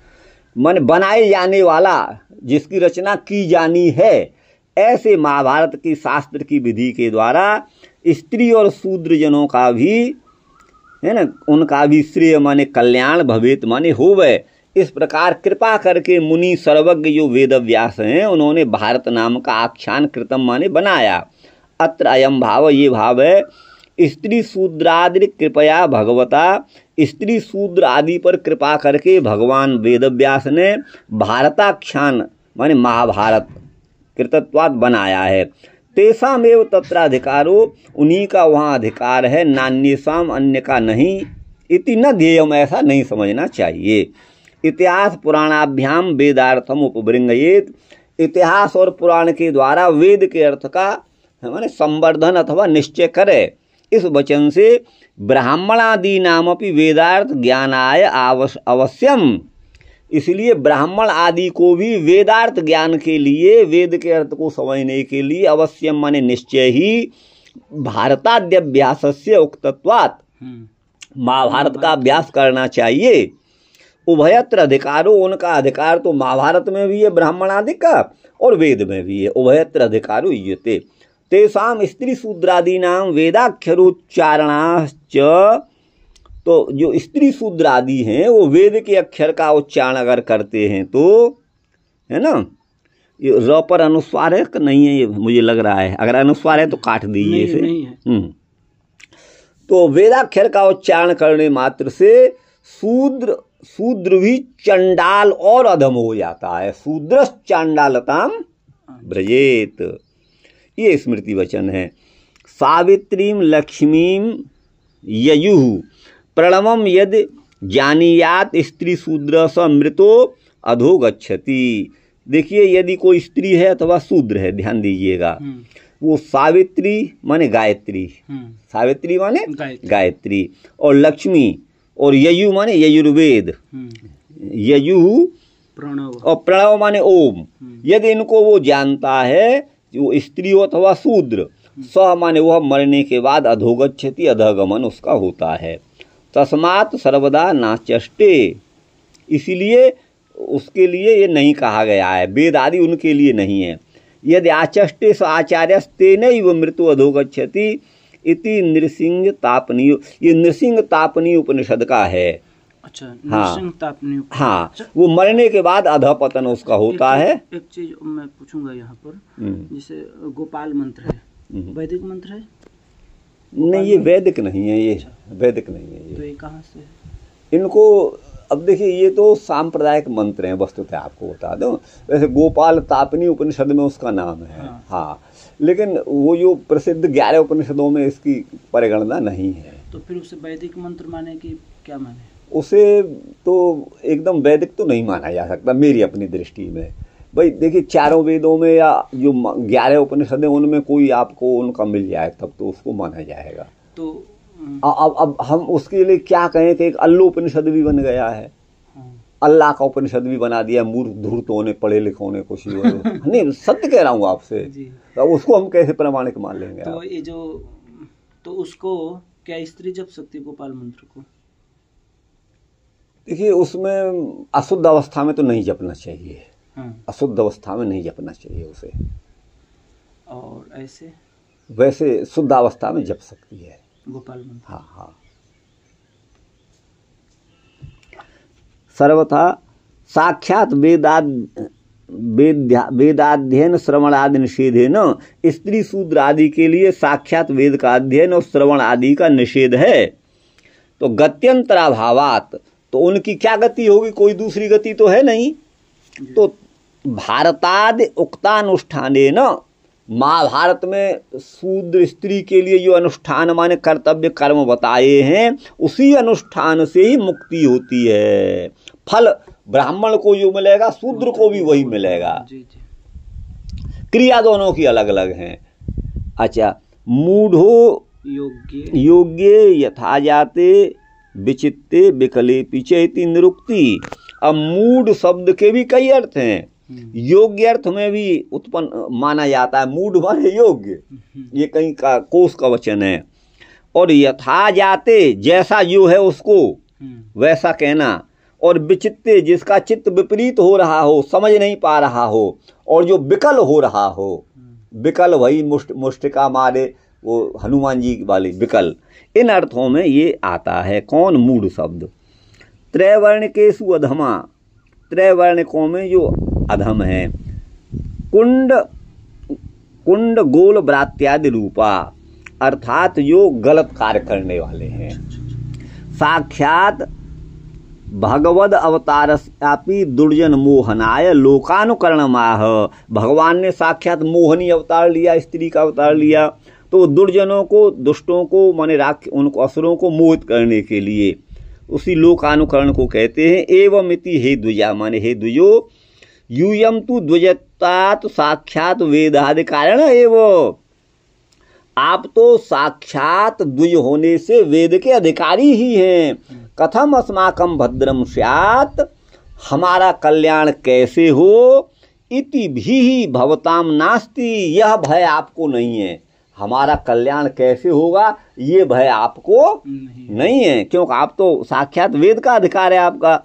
मन बनाए जाने वाला, जिसकी रचना की जानी है, ऐसे महाभारत की शास्त्र की विधि के द्वारा स्त्री और शूद्र जनों का भी है ना, उनका भी श्रेय माने कल्याण, भवेत माने होवे। इस प्रकार कृपा करके मुनि सर्वज्ञ जो वेद व्यास हैं, उन्होंने भारत नाम का आख्यान कृतम माने बनाया। अत्र अयम भाव, ये भाव है, स्त्री शूद्रादि कृपया भगवता, स्त्री शूद्र आदि पर कृपा करके भगवान वेद व्यास ने भारताख्यान माने महाभारत कृतत्वात् बनाया है। तेषामेव तत्राधिकारो, उन्हीं का वहाँ अधिकार है, नान्येषाम, अन्य का नहीं। इति न ध्येयम, ऐसा नहीं समझना चाहिए। इतिहास पुराणाभ्याम वेदार्थम उपबृंगयेत, इतिहास और पुराण के द्वारा वेद के अर्थ का माने संवर्धन अथवा निश्चय करे। इस वचन से ब्राह्मणादि नामपि वेदार्थ ज्ञानाय अवश्यम, इसलिए ब्राह्मण आदि को भी वेदार्थ ज्ञान के लिए, वेद के अर्थ को समझने के लिए अवश्यम माने निश्चय ही भारताद्यभ्यासस्य उक्तत्वात्, महाभारत का अभ्यास करना चाहिए। उभयत्र अधिकारो, उनका अधिकार तो महाभारत में भी है ब्राह्मण आदि का, और वेद में भी है। उभयत्र अधिकारो युयते तेषाम स्त्री शूद्रादि नाम वेदाक्षरोच्चारणाश्च, तो जो स्त्री शूद्र आदि हैं वो वेद के अक्षर का उच्चारण अगर करते हैं तो, है ना, ये र पर अनुस्वार है कि नहीं है, ये मुझे लग रहा है, अगर अनुस्वार है तो काट दीजिए इसे। तो वेदाक्षर का उच्चारण करने मात्र से शूद्र भी चंडाल और अधम हो जाता है। शूद्र चांडालताम ब्रजेत, ये स्मृति वचन है। सावित्रीम लक्ष्मीम ययुः प्रणवम यद जानीयात स्त्री शूद्र स मृतो अधो गच्छति। देखिए, यदि कोई स्त्री है अथवा शूद्र है, ध्यान दीजिएगा, वो सावित्री माने गायत्री, सावित्री माने गायत्री, और लक्ष्मी, और ययु माने यजुर्वेद, ययु
प्रणव, और
प्रणव माने ओम। यदि इनको वो जानता है, जो स्त्री हो अथवा शूद्र, स माने वह मरने के बाद अधोगच्छति, अधगमन उसका होता है। तस्मात् सर्वदा नाचष्टे, इसीलिए उसके लिए ये नहीं कहा गया है, वेद आदि उनके लिए नहीं है। यदि आचष्टे स आचार्यस्तेनैव मृत्यु अधोगच्छति इति नृसिंह तापनीय, ये नृसिंह तापनीय उपनिषद का है।
अच्छा, नृसिंह तापनीय,
हाँ, वो मरने के बाद अधपतन उसका होता है।
एक चीज मैं पूछूंगा यहाँ पर, जैसे गोपाल मंत्र है, वैदिक मंत्र है?
नहीं, ये वैदिक नहीं है, ये वैदिक नहीं है।
तो ये कहाँ से है?
इनको अब देखिए ये तो सांप्रदायिक मंत्र हैं वस्तुतः, आपको बता दूं। वैसे गोपाल तापनी उपनिषद में उसका नाम है। हाँ, लेकिन वो जो प्रसिद्ध 11 उपनिषदों में इसकी परिगणना नहीं है।
तो फिर उसे वैदिक मंत्र माने कि क्या माने?
उसे तो एकदम वैदिक तो नहीं माना जा सकता मेरी अपनी दृष्टि में। भाई देखिए, चारों वेदों में या जो 11 उपनिषद हैं उनमें कोई आपको उनका मिल जाए तब तो उसको माना जाएगा।
तो
अब हम उसके लिए क्या कहें कि एक अल्लू उपनिषद भी बन गया है, अल्लाह का उपनिषद भी बना दिया मूर्ख धूर्तों ने, पढ़े लिखों ने, कुछ नहीं, सत्य कह रहा हूँ आपसे। तो उसको हम कैसे प्रमाणिक मान लेंगे?
तो ये जो, तो उसको क्या स्त्री जप सकती है गोपाल मंत्र को?
देखिए, उसमें अशुद्ध अवस्था में तो नहीं जपना चाहिए। अशुद्ध अवस्था में नहीं जपना चाहिए उसे।
और ऐसे
वैसे शुद्ध अवस्था में जप सकती है
गोपाल मंत्र।
हाँ हाँ। सर्वथा साक्षात वेदाध्ययन श्रवणादि निषेधेन, स्त्री शूद्र आदि के लिए साक्षात वेद का अध्ययन और श्रवण आदि का निषेध है। तो गत्यंतराभावात, तो उनकी क्या गति होगी? कोई दूसरी गति तो है नहीं। तो भारतादि उक्तानुष्ठाने न, महाभारत में शूद्र स्त्री के लिए जो अनुष्ठान माने कर्तव्य कर्म बताए हैं उसी अनुष्ठान से ही मुक्ति होती है। फल ब्राह्मण को जो मिलेगा शूद्र को भी वही मिलेगा। क्रिया दोनों की अलग अलग हैं। अच्छा, मूढ़ो योग्य यथा जाते विचित्ते विकले पिचेति निरुक्ति। अब मूढ़ शब्द के भी कई अर्थ हैं। योग्य अर्थ में भी उत्पन्न माना जाता है। मूढ़ माने योग्य, ये कहीं का कोश का वचन है। और यथा जाते, जैसा जो है उसको वैसा कहना। और विचित्ते, जिसका चित्त विपरीत हो रहा हो, समझ नहीं पा रहा हो, और जो विकल हो रहा हो, विकल वही मुष्टिका मारे, वो हनुमान जी वाली विकल, इन अर्थों में ये आता है। कौन? मूढ़ शब्द। त्रैवर्ण के सुअधमा, त्रैवर्णिकों में जो अधम है। कुंड गोल व्रात्यादि रूपा, अर्थात जो गलत कार्य करने वाले हैं। साक्षात भगवद अवतारस्यापि दुर्जन मोहनाय लोकानुकरण माह, भगवान ने साक्षात मोहनी अवतार लिया, स्त्री का अवतार लिया, तो दुर्जनों को, दुष्टों को माने उनको असुरों को मोहित करने के लिए उसी लोकानुकरण को कहते हैं। एवं इति हे द्विजा, माने हे द्विजो, यूयम तु द्विजत्वात् साक्षात वेदादि कारण एवं, आप तो साक्षात द्विज होने से वेद के अधिकारी ही हैं। कथम अस्माकं भद्रम स्यात्, हमारा कल्याण कैसे हो? इति भी भवताम नास्ति, यह भय आपको नहीं है। हमारा कल्याण कैसे होगा ये भय आपको नहीं है, क्योंकि आप तो साक्षात वेद का अधिकार है आपका।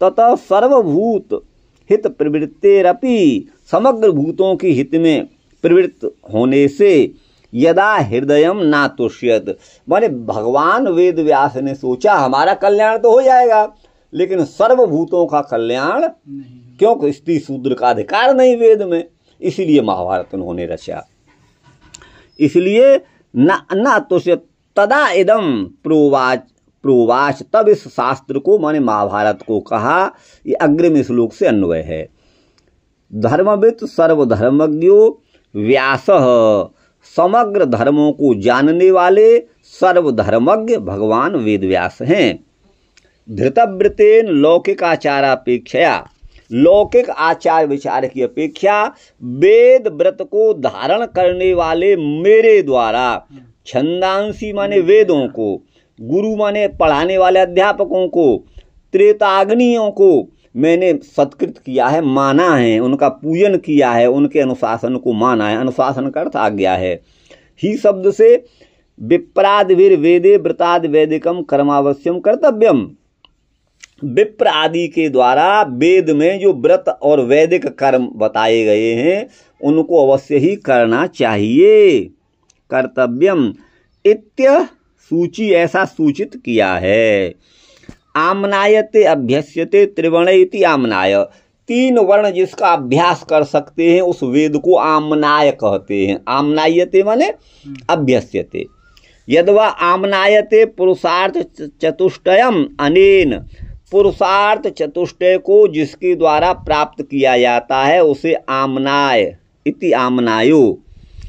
ततः सर्वभूत हित प्रवृत्तेरपि, समग्र भूतों की हित में प्रवृत्त होने से यदा हृदयम ना तुष्यत, माने भगवान वेद व्यास ने सोचा हमारा कल्याण तो हो जाएगा, लेकिन सर्वभूतों का कल्याण, क्योंकि स्त्री शूद्र का अधिकार नहीं वेद में, इसीलिए महाभारत उन्होंने रचा। इसलिए न तुष्यत तदा इदम प्रोवाच, तब इस शास्त्र को माने महाभारत को कहा। ये अग्रिम श्लोक से अन्वय है। धर्मविद सर्वधर्मज्ञो व्यासः, समग्र धर्मों को जानने वाले सर्वधर्मज्ञ भगवान वेद व्यास हैं। धृतव्रतेन लौकिक आचारापेक्षया, लौकिक आचार विचार की अपेक्षा वेद व्रत को धारण करने वाले मेरे द्वारा, छंदांसी माने वेदों को, गुरु माने पढ़ाने वाले अध्यापकों को, त्रेताग्नियों को मैंने सत्कृत किया है, माना है, उनका पूजन किया है, उनके अनुशासन को माना है। अनुशासन का अर्थ आज्ञा है। ही शब्द से विप्रादिभिर वेदे व्रताद वैदिकम कर्मावश्यम कर्तव्यम, विप्र आदि के द्वारा वेद में जो व्रत और वैदिक कर्म बताए गए हैं उनको अवश्य ही करना चाहिए। कर्तव्यम इत्य सूची, ऐसा सूचित किया है। आमनायते अभ्यस्यते त्रिवर्ण इति आमनाय, 3 वर्ण जिसका अभ्यास कर सकते हैं उस वेद को आमनाय कहते हैं। आमनायते माने अभ्यस्यते। यद्वा आमनायते पुरुषार्थ चतुष्टयम अनेन पुरुषार्थ चतुष्टय को जिसके द्वारा प्राप्त किया जाता है उसे आमनाय इति आमनायो,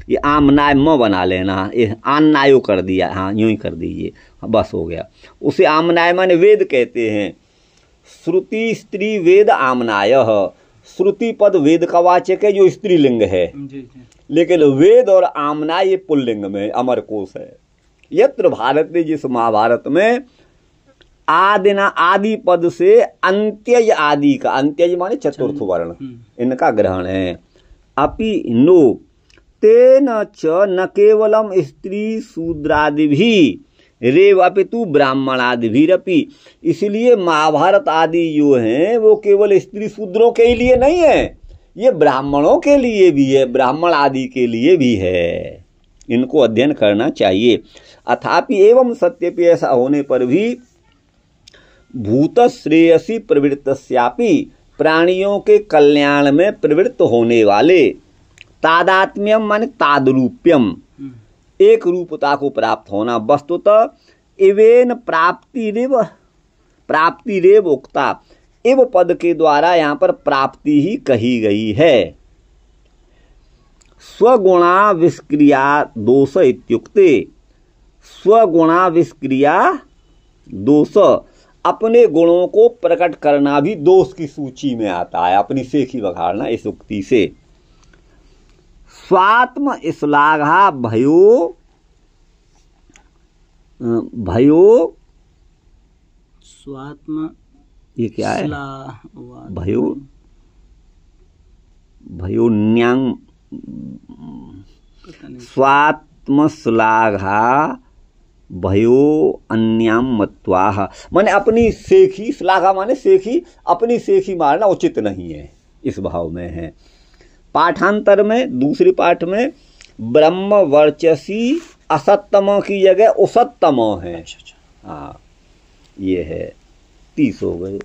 ये आमनाय म बना लेना, ये आन्नायो कर दिया, हाँ यूं ही कर दीजिए, बस हो गया। उसे आमनाय माने वेद कहते हैं। श्रुति स्त्री वेद आमनाय, श्रुति पद वेद का वाचक है जो स्त्रीलिंग है, लेकिन वेद और आमनाय ये पुल्लिंग में अमर कोश है। यत्र भारत ने जिस महाभारत में आदिना आदि पद से अंत्यज आदि का, अंत्यज माने चतुर्थ वर्ण, इनका ग्रहण है। अपि नो तेन च न केवलम स्त्री शूद्रादिभी रेव अपितु ब्राह्मणादिभिरपि, इसलिए महाभारत आदि जो हैं वो केवल स्त्री शूद्रों के लिए नहीं है, ये ब्राह्मणों के लिए भी है, ब्राह्मण आदि के लिए भी है, इनको अध्ययन करना चाहिए। अथापि एवं सत्यपि ऐसा होने पर भी भूत श्रेयसी प्रवृत्तस्यापि, प्राणियों के कल्याण में प्रवृत्त होने वाले, तादात्म्यम माने तादरूप्यम, एक रूपता को प्राप्त होना, वस्तुतः इवेन प्राप्तिरेव उक्ता, एव पद के द्वारा यहाँ पर प्राप्ति ही कही गई है। स्वगुणा विस्क्रिया दोष इत्युक्ते, स्वगुणा विस्क्रिया दोष, अपने गुणों को प्रकट करना भी दोष की सूची में आता है, अपनी सेखी बखाड़ना इस उक्ति से। स्वात्म श्लाघा भयो
स्वात्म,
ये क्या है, भयो न्यांग, स्वात्म श्लाघा भयो अन्याम मत्वाह, माने अपनी सेखी, श्लाघा माने सेखी, अपनी सेखी मारना उचित नहीं है, इस भाव में है। पाठांतर में दूसरे पाठ में ब्रह्म वर्चसी असत्तम की जगह उसत्तम है। हाँ ये है, 30 हो गए।